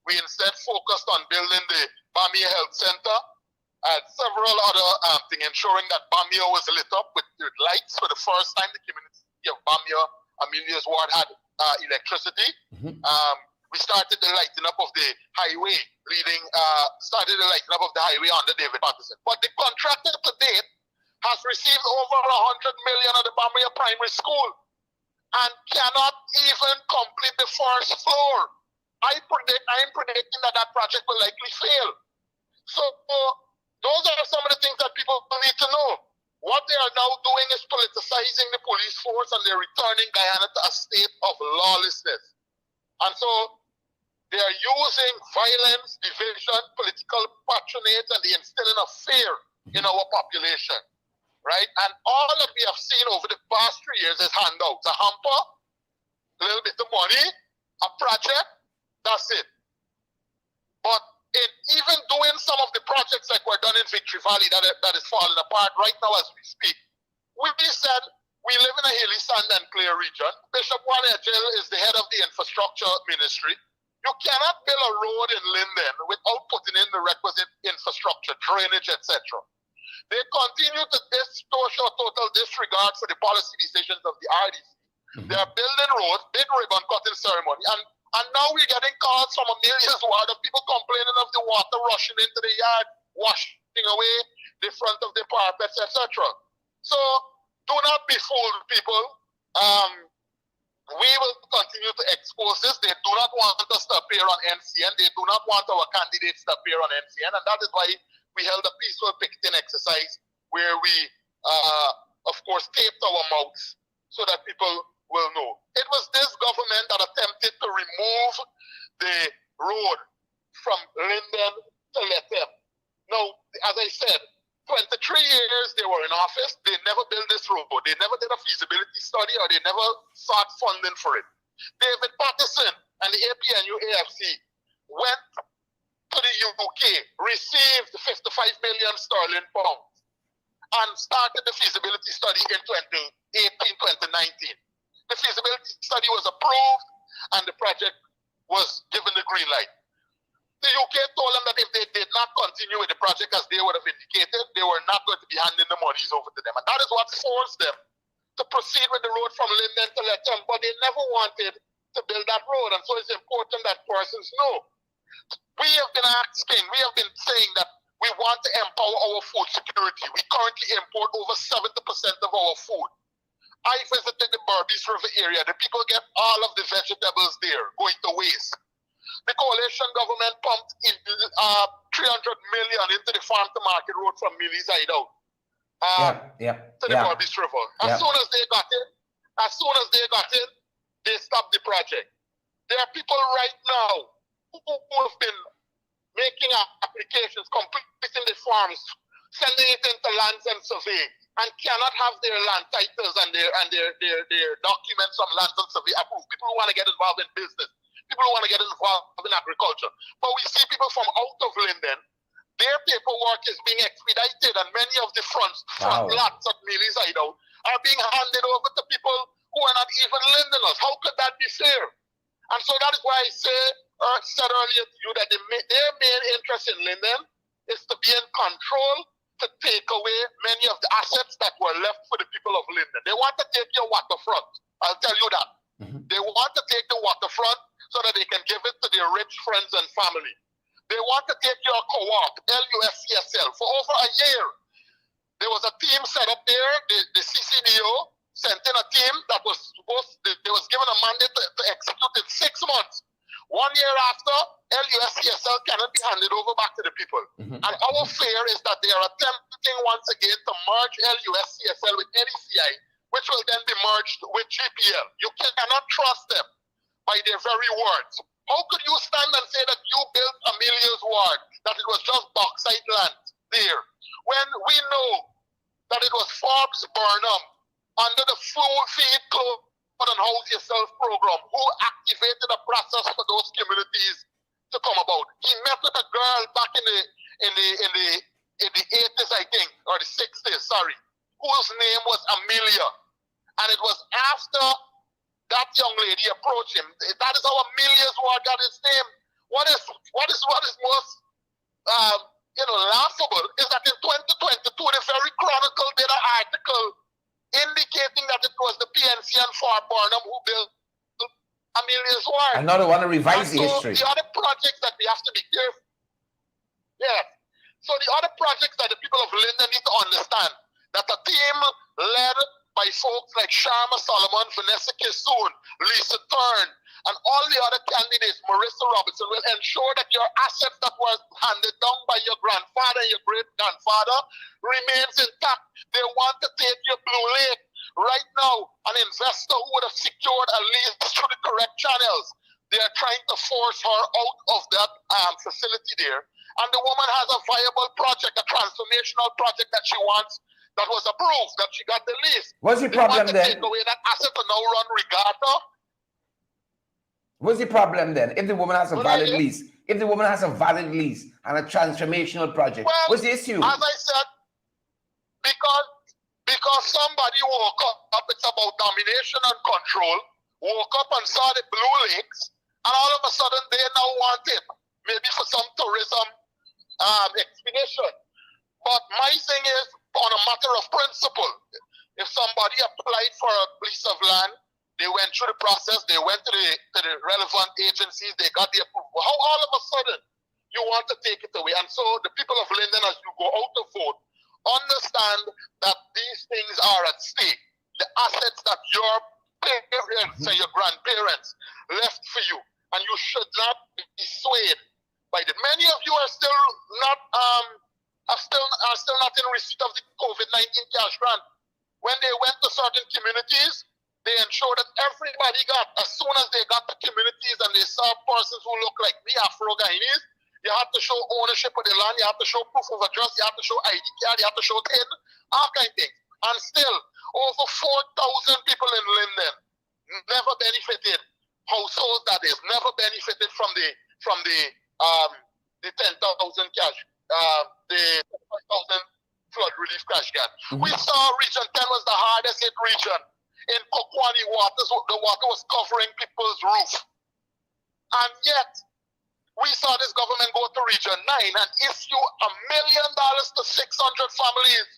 We instead focused on building the Bamia Health Center and several other things, ensuring that Bamia was lit up with lights for the first time. The community of Bamia, Amelia's ward, had electricity. We started the lighting up of the highway under David Patterson. But the contractor to date has received over 100 million of the Bamia Primary School and cannot even complete the first floor. I am predicting that project will likely fail. So those are some of the things that people need to know. What they are now doing is politicizing the police force, and they're returning Guyana to a state of lawlessness. And so they are using violence, division, political patronage, and the instilling of fear in our population, right? And all that we have seen over the past 3 years is handouts, a hamper, a little bit of money, a project, that's it. But in even doing some of the projects like we're done in Victory Valley that is falling apart right now as we speak, we said we live in a hilly sand and clay region. Bishop Wale Ajil is the head of the infrastructure ministry. You cannot build a road in Linden without putting in the requisite infrastructure, drainage, etc. They continue to show total disregard for the policy decisions of the RDC. They are building roads, big ribbon cutting ceremony, and now we're getting calls from Amelia's ward of people complaining of the water rushing into the yard, washing away the front of the parapets, etc. So do not be fooled, people. We will continue to expose this. They do not want us to appear on NCN. They do not want our candidates to appear on NCN. And that is why we held a peaceful picketing exercise where we, of course, taped our mouths so that people will know. It was this government that attempted to remove the road from Linden to Lethem. Now, as I said, 23 years they were in office, they never built this road. They never did a feasibility study, or they never sought funding for it. David Patterson and the APNU AFC went to the UK, received 55 million sterling pounds, and started the feasibility study in 2019. The feasibility study was approved and the project was given the green light. The UK told them that if they did not continue with the project as they would have indicated, they were not going to be handing the monies over to them. And that is what forced them to proceed with the road from Linden to Lethem, but they never wanted to build that road. And so it's important that persons know. We have been asking, we have been saying that we want to empower our food security. We currently import over 70% of our food. I visited the Berbice River area. The people get all of the vegetables there going to waste. The coalition government pumped in 300 million into the farm to market road from Millie's Hideout to the Berbice River. As soon as they got in, they stopped the project. There are people right now who have been making applications, completing the forms, sending it into lands and survey, and cannot have their land titles and their documents from lands and survey approved. People who want to get involved in business, people who want to get involved in agriculture. But we see people from out of Linden their paperwork is being expedited, and many of the front Wow. lots at Millie's Hideout are being handed over to people who are not even Londoners. How could that be fair? And so that is why I said earlier to you that their main interest in Linden is to be in control, to take away many of the assets that were left for the people of Linden. They want to take your waterfront. I'll tell you that. They want to take the waterfront so that they can give it to their rich friends and family. They want to take your co-op, LUSCSL, for over a year. There was a team set up there, the CCDO sent in a team that was they was given a mandate to execute in 6 months. 1 year after, LUSCSL cannot be handed over back to the people. And our fear is that they are attempting once again to merge LUSCSL with NECI, which will then be merged with GPL. You cannot trust them by their very words. How could you stand and say that you built Amelia's ward, that it was just bauxite land there, when we know that it was Forbes Burnham under the Feed, Clothe and House Yourself program who activated a process for those communities to come about. He met with a girl back in the 80s, I think, or the 60s, sorry, whose name was Amelia. And it was after that young lady approached him. That is how Amelia's ward got his name. What is most laughable is that in 2022, the very Chronicle did an article indicating that it was the PNC and Fort Burnham who built Amelia's ward. And now they want to revise the history. The other projects that we have to be careful. Yeah. So the other projects that the people of Linden need to understand, that a team led by folks like Sharma Solomon, Vanessa Kissoon, Lisa Turn, and all the other candidates, Marissa Robertson, will ensure that your assets that were handed down by your grandfather and your great-grandfather remains intact. They want to take your Blue Lake. Right now, an investor who would have secured a lease through the correct channels, they are trying to force her out of that facility there. And the woman has a viable project, a transformational project that she wants, that was approved, that she got the lease. What's the problem then? Take away that asset to now run regatta. What's the problem then? If the woman has a valid lease, and a transformational project, well, what's the issue? As I said, because somebody woke up, it's about domination and control, woke up and saw the Blue Lakes, and all of a sudden they now want it, maybe for some tourism expedition. But my thing is, on a matter of principle, if somebody applied for a piece of land, they went through the process, they went to the relevant agencies, they got the approval. How all of a sudden you want to take it away? And so the people of Linden, as you go out to vote, understand that these things are at stake. The assets that your parents and your grandparents left for you, and you should not be swayed by them. Many of you are still not are still not in receipt of the COVID-19 cash grant. When they went to certain communities, they ensured that everybody got, as soon as they got to communities and they saw persons who look like me, Afro-Guyanese, you have to show ownership of the land, you have to show proof of address, you have to show ID card, you have to show TIN, all kind of things. And still, over 4,000 people in Linden never benefited, households that is, never benefited from the 10,000 cash, the 5,000 flood relief cash grant. We saw Region 10 was the hardest hit region. In Kokwani waters, the water was covering people's roof. And yet, we saw this government go to Region 9 and issue $1 million to 600 families,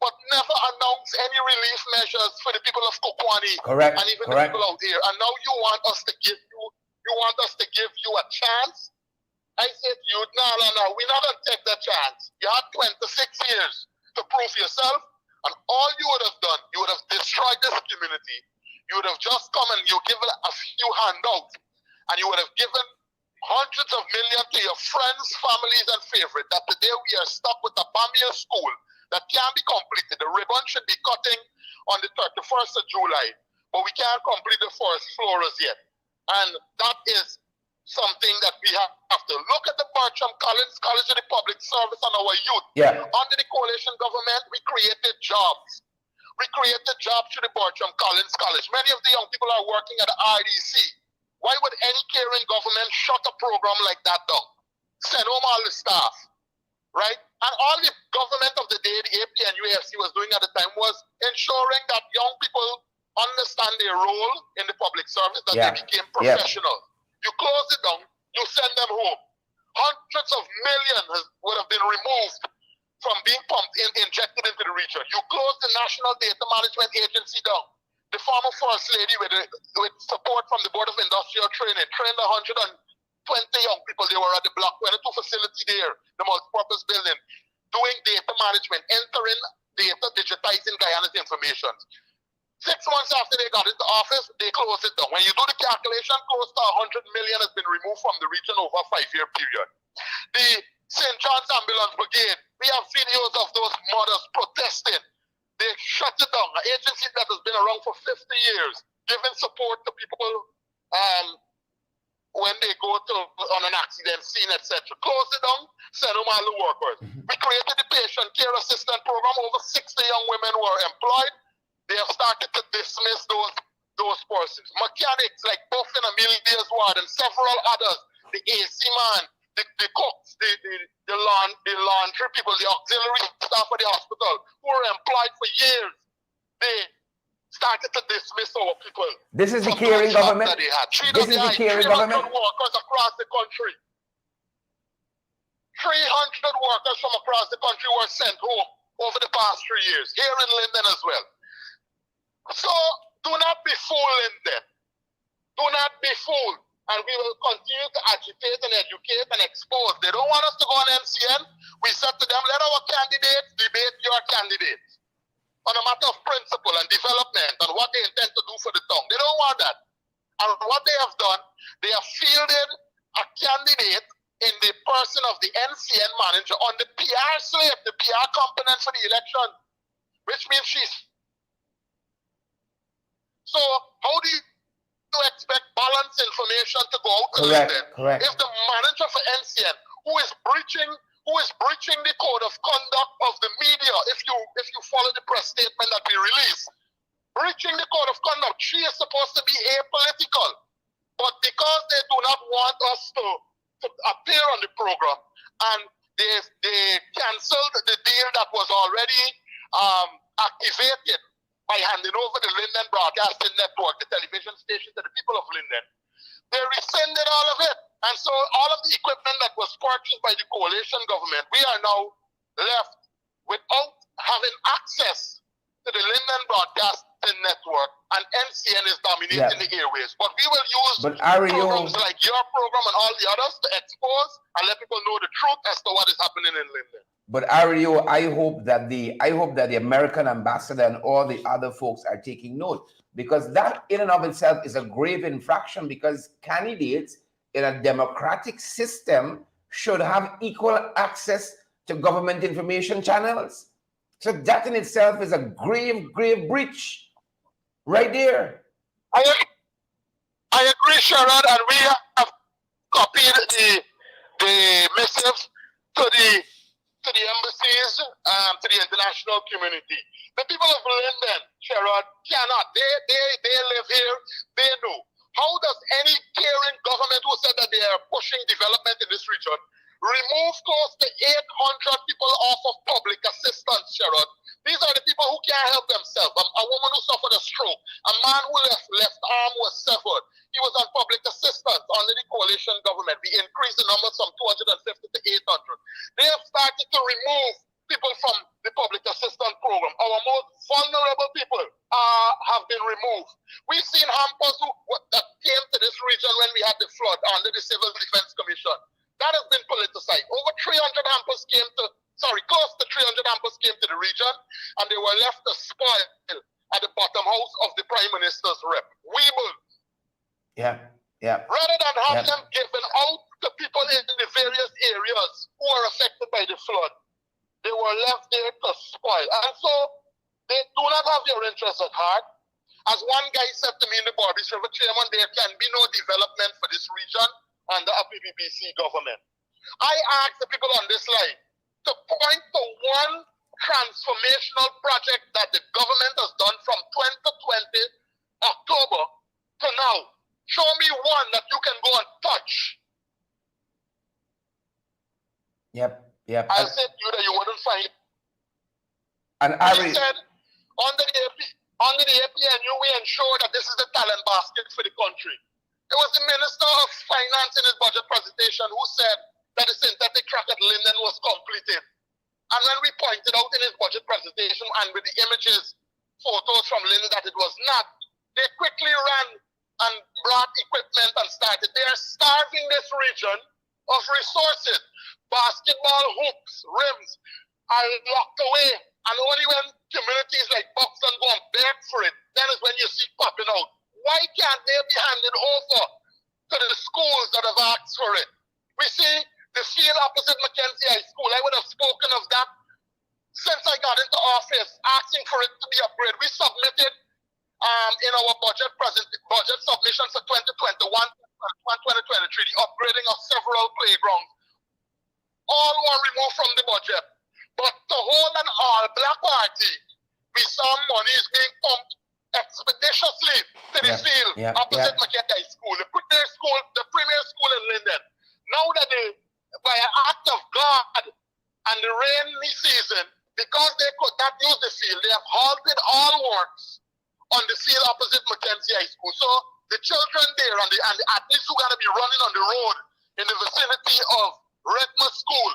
but never announce any relief measures for the people of Kokwani. Correct. And even the people out here. And now you want us to give you a chance? I said to you, no, we're not going to take that chance. You had 26 years to prove yourself, and all you would have done, you would have destroyed this community. You would have just come and you given a few handouts, and you would have given hundreds of millions to your friends, families, and favorites. That today we are stuck with a Bamia school that can't be completed. The ribbon should be cutting on the 31st of July, but we can't complete the first floor as yet. And that is something that we have to look at. The Bertram Collins College of the Public Service and our youth. Yeah. Under the coalition government, we created jobs. We created jobs through the Bertram Collins College. Many of the young people are working at the RDC. Why would any caring government shut a program like that down? Send home all the staff. right? And all the government of the day, the AP and UAFC was doing at the time was ensuring that young people understand their role in the public service, that they became professional. You close it down, you send them home. Hundreds of millions would have been removed from being pumped injected into the region. You close the National Data Management Agency down. The former First Lady, with support from the Board of Industrial Training, trained 120 young people. They were at the Block 22 facility there, the multipurpose building, doing data management, entering data, digitizing Guyana's information. 6 months after they got into office, they closed it down. When you do the calculation, close to 100 million has been removed from the region over a 5-year period. The St. John's Ambulance Brigade, we have videos of those mothers protesting. They shut it down, an agency that has been around for 50 years, giving support to people when they go to on an accident scene, etc. Close it down, send them all the workers. We created the patient care assistant program. Over 60 young women were employed. They have started to dismiss those persons. Mechanics like Buffin and Amelia's Ward and several others, the AC man, the cooks, the laundry people, the auxiliary staff of the hospital, who were employed for years, they started to dismiss our people. This is the caring government. This is the caring government. 300 workers across the country. 300 workers from across the country were sent home over the past 3 years, here in Linden as well. So do not be fooled, Linden. Do not be fooled. And we will continue to agitate and educate and expose. They don't want us to go on MCN. We said to them, let our candidates debate your candidates on a matter of principle and development and what they intend to do for the town. They don't want that. And what they have done, they have fielded a candidate in the person of the NCN manager on the PR slate, the PR component for the election, which means she's. So how do you expect balanced information to go out to Linden if the manager for NCN, who is breaching the code of conduct of the media, if you follow the press statement that we released, breaching the code of conduct, she is supposed to be apolitical, but because they do not want us to appear on the program, and they canceled the deal that was already activated by handing over the Linden Broadcasting Network, the television station, to the people of Linden. They rescinded all of it. And so all of the equipment that was purchased by the coalition government, we are now left without having access to the Linden Broadcasting Network, and NCN is dominating the airways. But we will use programs like your program and all the others to expose and let people know the truth as to what is happening in Linden. But Ario, I hope that the American ambassador and all the other folks are taking note, because that in and of itself is a grave infraction, because candidates in a democratic system should have equal access to government information channels. So that in itself is a grave breach right there. I agree, Sharon, and we have copied the missives to the embassies, to the international community. The people of Linden, Sherrod, cannot. They live here. They know. How does any caring government who said that they are pushing development in this region remove close to 800 people off of public assistance, Sherrod? These are the people who can't help themselves. A woman who suffered a stroke, a man who left arm was severed. He was on public assistance under the coalition government. We increased the numbers from 250 to 800. They have started to remove people from the public assistance program. Our most vulnerable people have been removed. We've seen hampers that came to this region when we had the flood under the Civil Defense Commission. That has been politicized. Over 300 hampers close to 300 hampers came to the region, and they were left to spoil at the bottom house of the Prime Minister's rep, Weeble. Yeah. Rather than have them given out to people in the various areas who are affected by the flood, they were left there to spoil. And so they do not have your interests at heart. As one guy said to me in the Barbies River, Chairman, there can be no development for this region under a PPPC government. I ask the people on this line to point to one transformational project that the government has done from 2020 October to now. Show me one that you can go and touch. Yep. Yep. I'll say to you that you wouldn't find. And He said, under the APNU, we ensure that this is the talent basket for the country. It was the Minister of Finance in his budget presentation who said that the synthetic track at Linden was completed. And when we pointed out in his budget presentation and with the images, photos from Linden that it was not, they quickly ran and brought equipment and started. They are starving this region of resources. Basketball hoops, rims are locked away. And only when communities like Buxton go and beg for it, then is when you see popping out. Why can't they be handed over to the schools that have asked for it? We see the field opposite Mackenzie High School. I would have spoken of that since I got into office, asking for it to be upgraded. We submitted in our budget submission for 2021 and 2023 the upgrading of several playgrounds. All were removed from the budget. But to hold an all-black party, we saw money is being pumped expeditiously to the field opposite Mackenzie High School. They put their school, the premier school in Linden. Now that they, by an act of God and the rainy season, because they could not use the field, they have halted all works on the field opposite Mackenzie High School. So the children there and the athletes who are going to be running on the road in the vicinity of Redmond School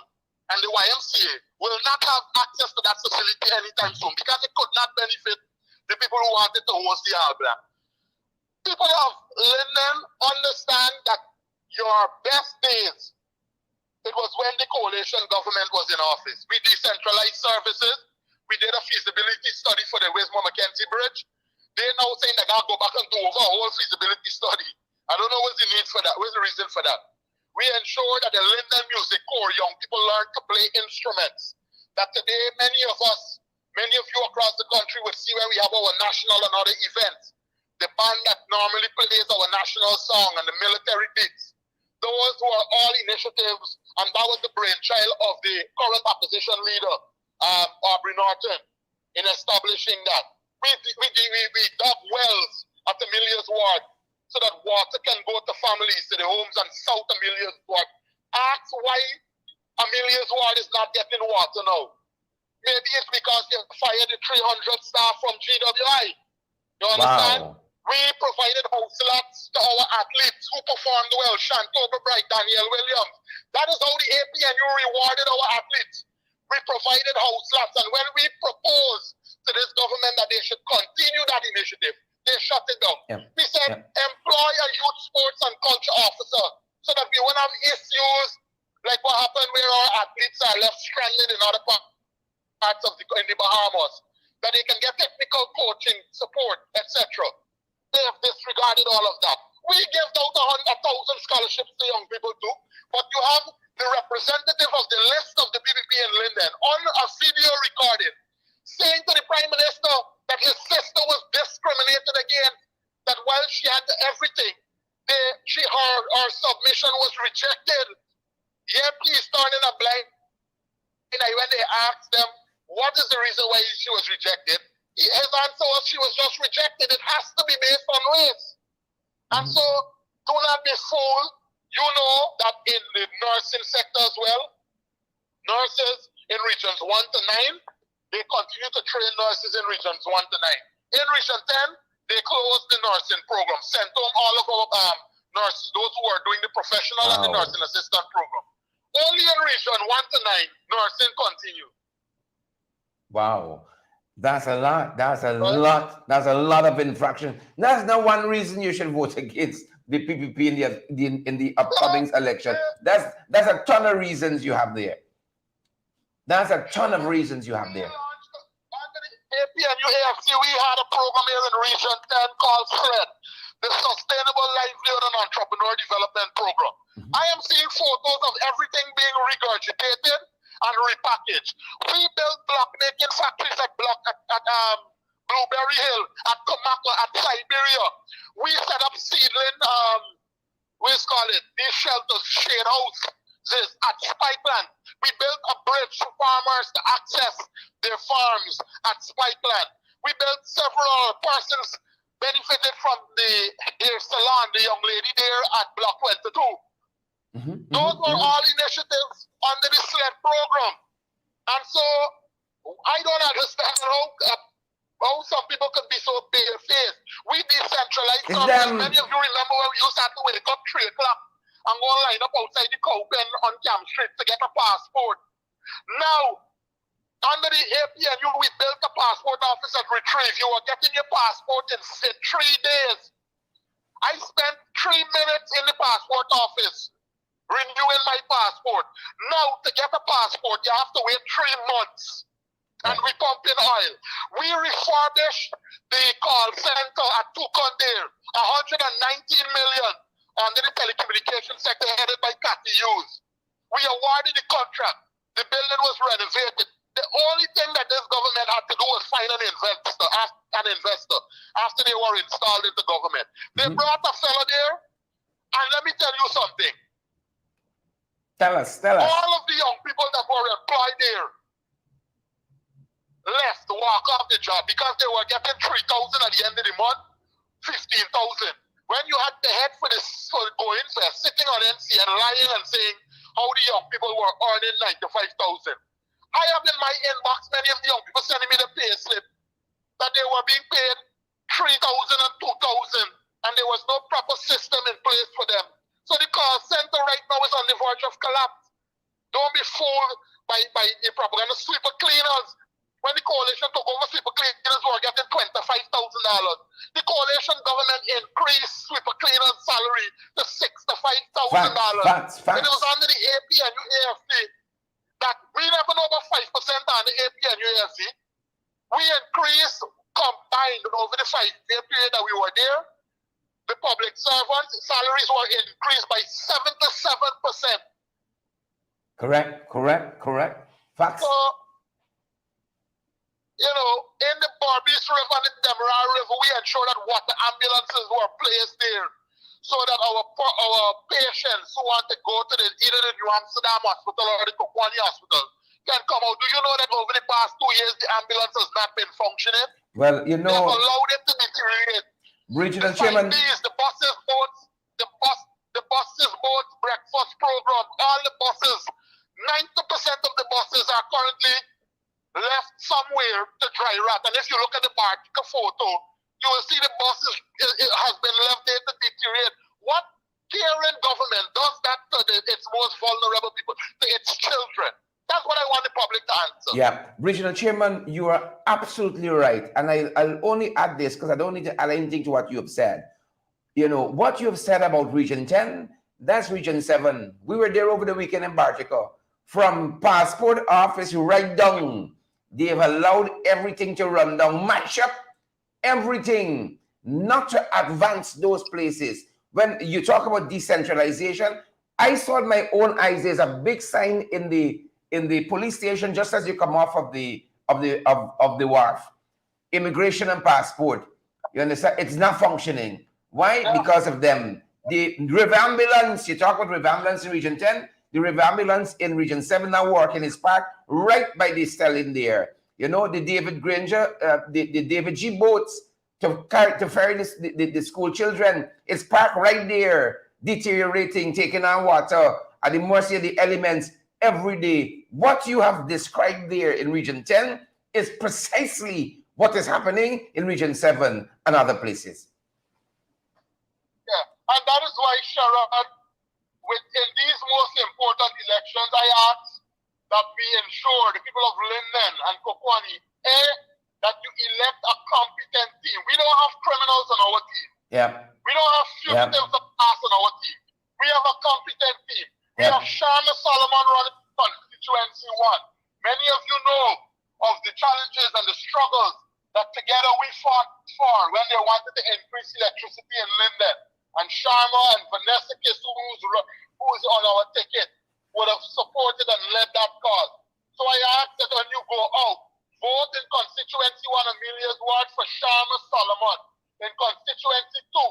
and the YMCA will not have access to that facility anytime soon because it could not benefit the people who wanted to host the All Black. People of Linden understand that your best days, it was when the coalition government was in office. We decentralized services. We did a feasibility study for the Wismore-Mackenzie Bridge. They're now saying they got to go back and do over a whole feasibility study. I don't know what's the need for that. What's the reason for that? We ensure that the Linden Music Corps young people learn to play instruments. That today, many of you across the country would see where we have our national and other events. The band that normally plays our national song and the military beats. Those were all initiatives, and that was the brainchild of the current opposition leader, Aubrey Norton, in establishing that. We dug wells at Amelia's ward so that water can go to families, to the homes on South Amelia's ward. Ask why Amelia's ward is not getting water now. Maybe it's because they fired the 300 staff from GWI. You understand? Wow. We provided house slots to our athletes who performed well. Shantoba Bright, Daniel Williams. That is how the APNU rewarded our athletes. We provided house slots. And when we proposed to this government that they should continue that initiative, they shut it down. We said, employ a youth sports and culture officer so that we won't have issues like what happened where our athletes are left stranded in other parts of in the Bahamas, that they can get technical coaching, support, etc. They have disregarded all of that. We gave out 100,000 scholarships to young people too, but you have the representative of the list of the BBP in Linden on a video recording saying to the Prime Minister that his sister was discriminated against, that while she had everything, her submission was rejected. Yet he's turning a blind eye when they asked them, what is the reason why she was rejected? His answer was she was just rejected. It has to be based on race. And so, do not be fooled. You know that in the nursing sector as well, nurses in regions 1 to 9, they continue to train nurses in regions 1 to 9. In region 10, they closed the nursing program, sent home all of our nurses, those who are doing the professional and the nursing assistant program. Only in region 1 to 9, nursing continued. Wow. That's a lot. That's a lot. That's a lot of infraction. That's not one reason you should vote against the PPP in the upcoming election. That's a ton of reasons you have there. That's a ton of reasons you have there. Under the APNU AFC, we had a program here in Region 10 called FRED, the Sustainable Livelihood and Entrepreneur Development Program. I am seeing photos of everything being regurgitated and repackaged. We built block making factories at Blueberry Hill, at Comaka, at Siberia. We set up seedling, these shelters, shade houses at Spikeland. We built a bridge for farmers to access their farms at Spikeland. We built several persons benefited from the hair salon, the young lady there at Block 22. Those were all initiatives under the SLED program. And so I don't understand how some people could be so bare-faced. We decentralized services. Many of you remember when we used to have to wake up 3 o'clock and go line up outside the cow pen on Cam Street to get a passport. Now, under the APNU, we built a passport office at Retrieve. You are getting your passport in 3 days. I spent 3 minutes in the passport office renewing my passport. Now, to get a passport, you have to wait 3 months. And we pump in oil. We refurbished the call center at Tukondir, 119 million under the telecommunication sector headed by Cathy Hughes. We awarded the contract. The building was renovated. The only thing that this government had to do was find an investor after they were installed in the government. They brought a fellow there, and let me tell you something. Tell us. All of the young people that were employed there left to walk off the job because they were getting 3,000 at the end of the month, 15,000. When you had the head for going fair, sitting on NC and lying and saying how the young people were earning 95,000. I have in my inbox many of the young people sending me the pay slip that they were being paid 3,000 and 2,000, and there was no proper system in place for them. So the call center right now is on the verge of collapse. Don't be fooled by the propaganda. Sweeper cleaners. When the coalition took over, sweeper cleaners were getting $25,000. The coalition government increased sweeper cleaners' salary to $65,000. Facts. It was under the APNU AFC that we never know about 5% on the APNU AFC. We increased combined over the 5-year period that we were there. The public servants' salaries were increased by 77%. Correct. Facts. So, in the Barbies River and the Demerara River, we ensured that water ambulances were placed there so that our patients who want to go to either the New Amsterdam Hospital or the Kokwani Hospital can come out. Do you know that over the past 2 years, the ambulance has not been functioning? Well, they've allowed it to deteriorate. Regional Chairman, the buses, boats, breakfast program, all the buses, 90% of the buses are currently left somewhere to dry rot. And if you look at the Bartica photo, you will see the buses it has been left there to deteriorate. What caring government does that to its most vulnerable people, to its children? That's what I want the public to answer. Yeah, Regional Chairman, you are absolutely right. And I'll only add this because I don't need to add anything to what you have said. What you have said about Region 10, that's Region 7. We were there over the weekend in Bartica. From passport office right down, they have allowed everything to run down, match up everything, not to advance those places. When you talk about decentralization, I saw in my own eyes, there's a big sign in the police station just as you come off of the wharf. Immigration and passport. You understand? It's not functioning. Why? Yeah. Because of them. The river ambulance, you talk about river ambulance in Region 10, the river ambulance in Region 7 now working is parked right by the stelling there. The David Granger, the David G boats to ferry the school children is parked right there, deteriorating, taking on water at the mercy of the elements every day. What you have described there in Region 10 is precisely what is happening in Region 7 and other places. Yeah, and that is why, Sharon, in these most important elections, I ask that we ensure the people of Linden and Kokwani, that you elect a competent team. We don't have criminals on our team. Yeah. We don't have fugitives of past on our team. We have a competent team. We have Sharma Solomon running constituency 1. Many of you know of the challenges and the struggles that together we fought for when they wanted to increase electricity in Linden. And Sharma and Vanessa Kisu, who's on our ticket, would have supported and led that cause. So I ask that when you go out, vote in constituency 1 Amelia's ward for Sharma Solomon. In constituency 2,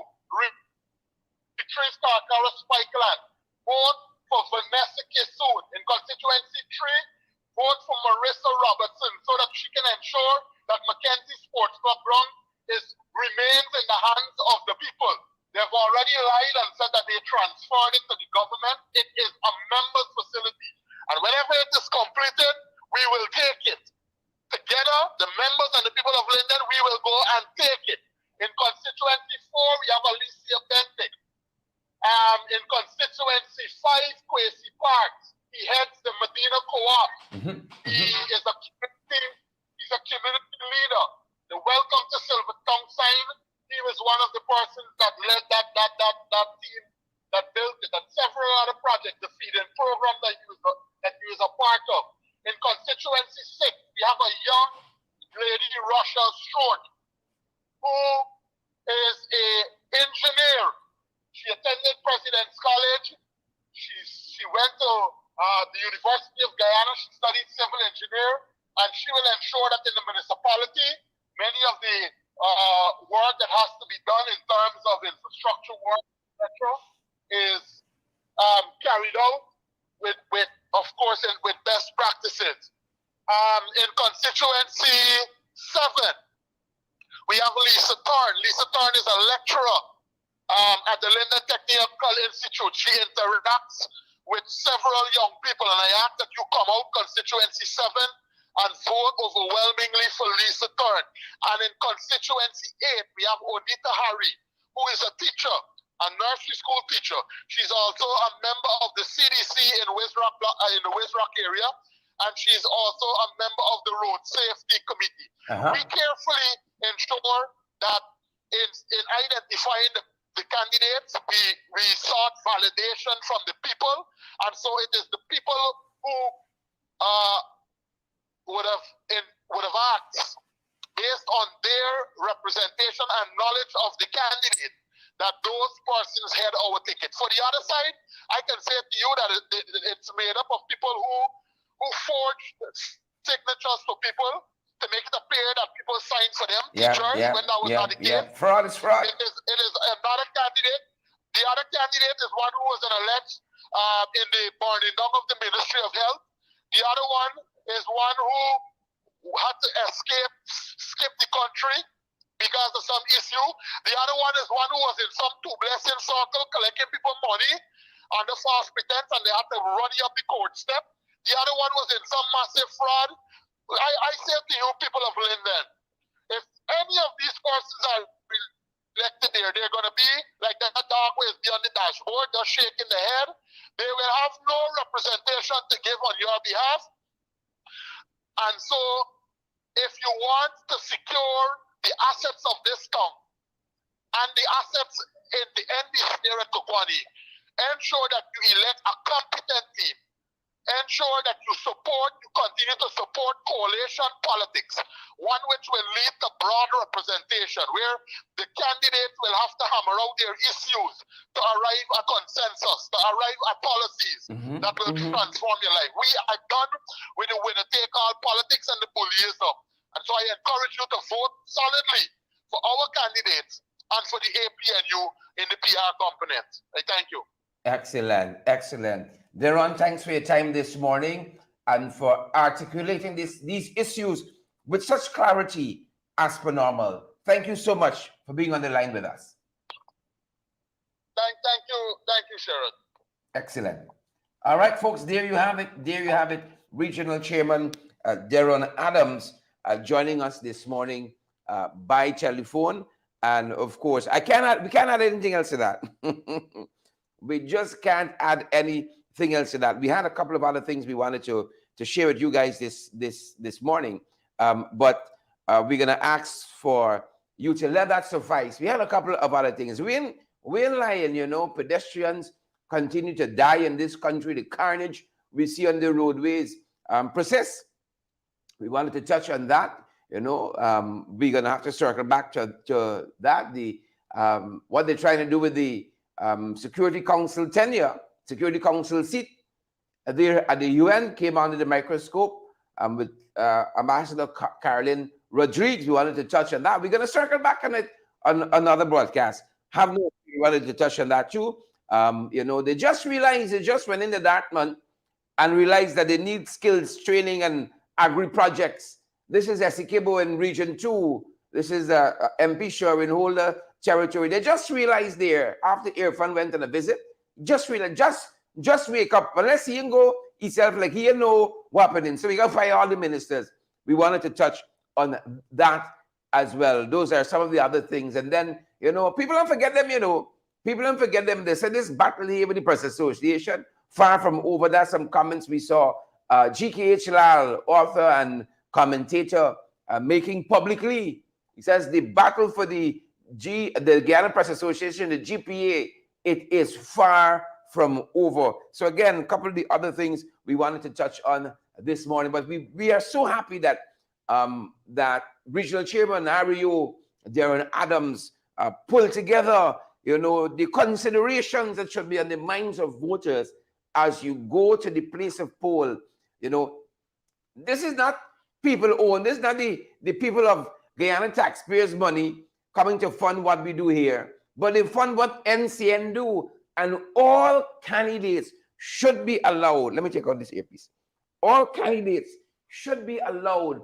Retrieve Carcara Spikeland. Vote for Vanessa Kisoon. In constituency 3, vote for Marissa Robertson so that she can ensure that Mackenzie Sports Club ground remains in the hands of the people. They've already lied and said that they transferred it to the government. It is a member's facility. And when whenever it is completed, we will take it. Together, the members and the people of Linden, we will go and take it. In constituency 4, we have Alicia Bentic. In constituency 5, Kwesi Parks. He heads the Medina Co-op. He's a community leader. The Welcome to Silvertongue sign, he was one of the persons that led that team that built it, and several other projects, the feeding program that he was a part of. In constituency 6, we have a young lady, Russia Short, who is an engineer. She attended President's College. She went to the University of Guyana. She studied civil engineer, and she will ensure that in the municipality, many of the work that has to be done in terms of infrastructure work, etc., is carried out with of course, with best practices. In constituency 7, we have Lisa Thorne. Lisa Thorne is a lecturer at the Linden Technical Institute. She interacts with several young people, and I ask that you come out constituency 7 and vote overwhelmingly for Lisa Thorne. And in constituency 8, we have Onita Hari, who is a teacher, a nursery school teacher. She's also a member of the CDC in the Wizrock area, and she's also a member of the Road Safety Committee. We carefully ensure that in identifying the candidates, we sought validation from the people, and so it is the people who would have asked based on their representation and knowledge of the candidate that those persons had our ticket. For the other side, I can say to you that it's made up of people who forged signatures for people to make it appear that people signed for them, teachers, when that was not the case. Fraud is fraud. It is another candidate. The other candidate is one who was an alleged in the burning down of the Ministry of Health. The other one is one who had to skip the country because of some issue. The other one is one who was in some two-blessing circle collecting people money under false pretense, and they had to run up the court step. The other one was in some massive fraud. I say to you, people of Linden, if any of these persons are elected there, they're going to be like that dog who is beyond the dashboard, just shaking the head. They will have no representation to give on your behalf. And so, if you want to secure the assets of this town and the assets in the NDC there at Kokwani, ensure that you elect a competent team. Ensure that you continue to support coalition politics, one which will lead to broad representation, where the candidates will have to hammer out their issues to arrive at consensus, to arrive at policies that will transform your life. We are done with the winner-take-all politics and the bullyism. And so I encourage you to vote solidly for our candidates and for the APNU in the PR component. I thank you. Excellent, excellent. Deron, thanks for your time this morning and for articulating these issues with such clarity as per normal. Thank you so much for being on the line with us. Thank you, Sharon. Excellent. All right, folks, there you have it. There you have it. Regional Chairman Deron Adams joining us this morning by telephone. And of course, we can't add anything else to that. We just can't add anything else to that. We had a couple of other things we wanted to share with you guys this morning, but we're gonna ask for you to let that suffice. We had a couple of other things. We're lying, you know, pedestrians continue to die in this country. The carnage we see on the roadways persists. We wanted to touch on that. You know, we're gonna have to circle back to that. The what they're trying to do with the Security Council tenure, Security Council seat there at the UN came under the microscope with Ambassador Caroline Rodriguez. We wanted to touch on that. We're going to circle back on it on another broadcast. Have no, we wanted to touch on that too. You know, they just went into Dartmouth and realized that they need skills training and agri-projects. This is Essequibo in Region 2. This is MP Sherwin Holder territory. They just realized there, after Irfan went on a visit, just wake up. Unless he can go he felt like he had no happening. So we got to fire all the ministers. We wanted to touch on that as well. Those are some of the other things. And then, people don't forget them, People don't forget them. They said this battle here with the Press Association, far from over. That's some comments we saw. GKH Lal, author and commentator, making publicly. He says the battle for the Guyana Press Association, the GPA, it is far from over. So again, a couple of the other things we wanted to touch on this morning, but we are so happy that that Regional Chairman REO Darren Adams pulled together, the considerations that should be on the minds of voters as you go to the place of poll. This is not people owned. This is not the people of Guyana taxpayers' money coming to fund what we do here, but they fund what NCN do. And all candidates should be allowed. Let me take out this earpiece. All candidates should be allowed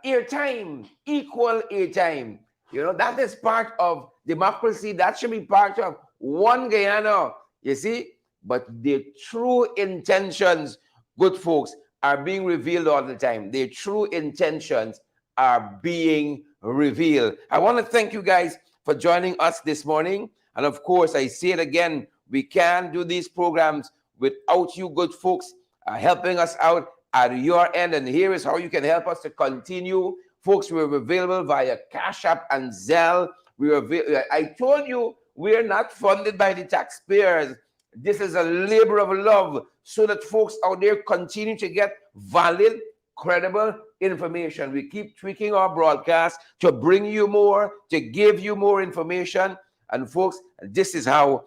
airtime, equal airtime. That is part of democracy. That should be part of one Guyana, you see. But their true intentions, good folks, are being revealed all the time. Their true intentions are being revealed. I want to thank you guys for joining us this morning. And of course, I say it again, we can't do these programs without you good folks helping us out at your end. And here is how you can help us to continue. Folks, we're available via Cash App and Zelle. I told you, we're not funded by the taxpayers. This is a labor of love so that folks out there continue to get valid, credible information. We keep tweaking our broadcast to bring you more, to give you more information. And folks, this is how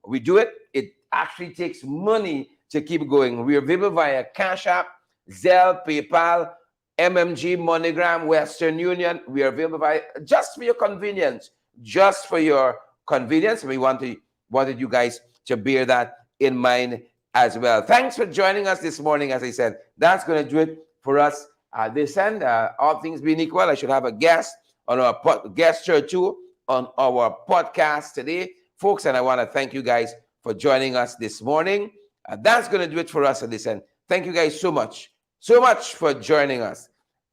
we do it. It actually takes money to keep going. We're available via Cash App, Zelle, PayPal, MMG, MoneyGram, Western Union. We are available by just for your convenience. Just for your convenience. We wanted you guys to bear that in mind as well. Thanks for joining us this morning. As I said, that's going to do it for us this end. All things being equal, I should have a guest on our guest show too on our podcast today, folks. And I want to thank you guys for joining us this morning. That's going to do it for us at this end. Thank you guys so much for joining us.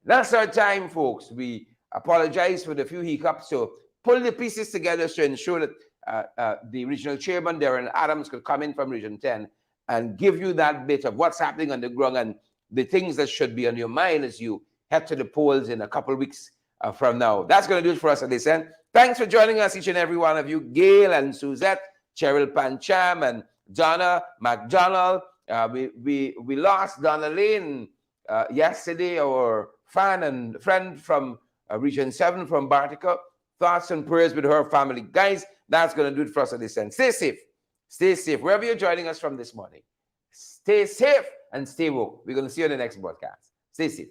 That's our time, folks. We apologize for the few hiccups. So pull the pieces together to ensure that the regional chairman, Darren Adams, could come in from Region 10 and give you that bit of what's happening on the ground and the things that should be on your mind as you head to the polls in a couple of weeks from now. That's going to do it for us at this end. Thanks for joining us, each and every one of you. Gail and Suzette, Cheryl Pancham, and Donna McDonald. We lost Donna Lane yesterday, our fan and friend from Region 7 from Bartica. Thoughts and prayers with her family. Guys, that's going to do it for us at this end. Stay safe. Stay safe. Wherever you're joining us from this morning, stay safe and stay woke. We're going to see you in the next broadcast. Stay safe.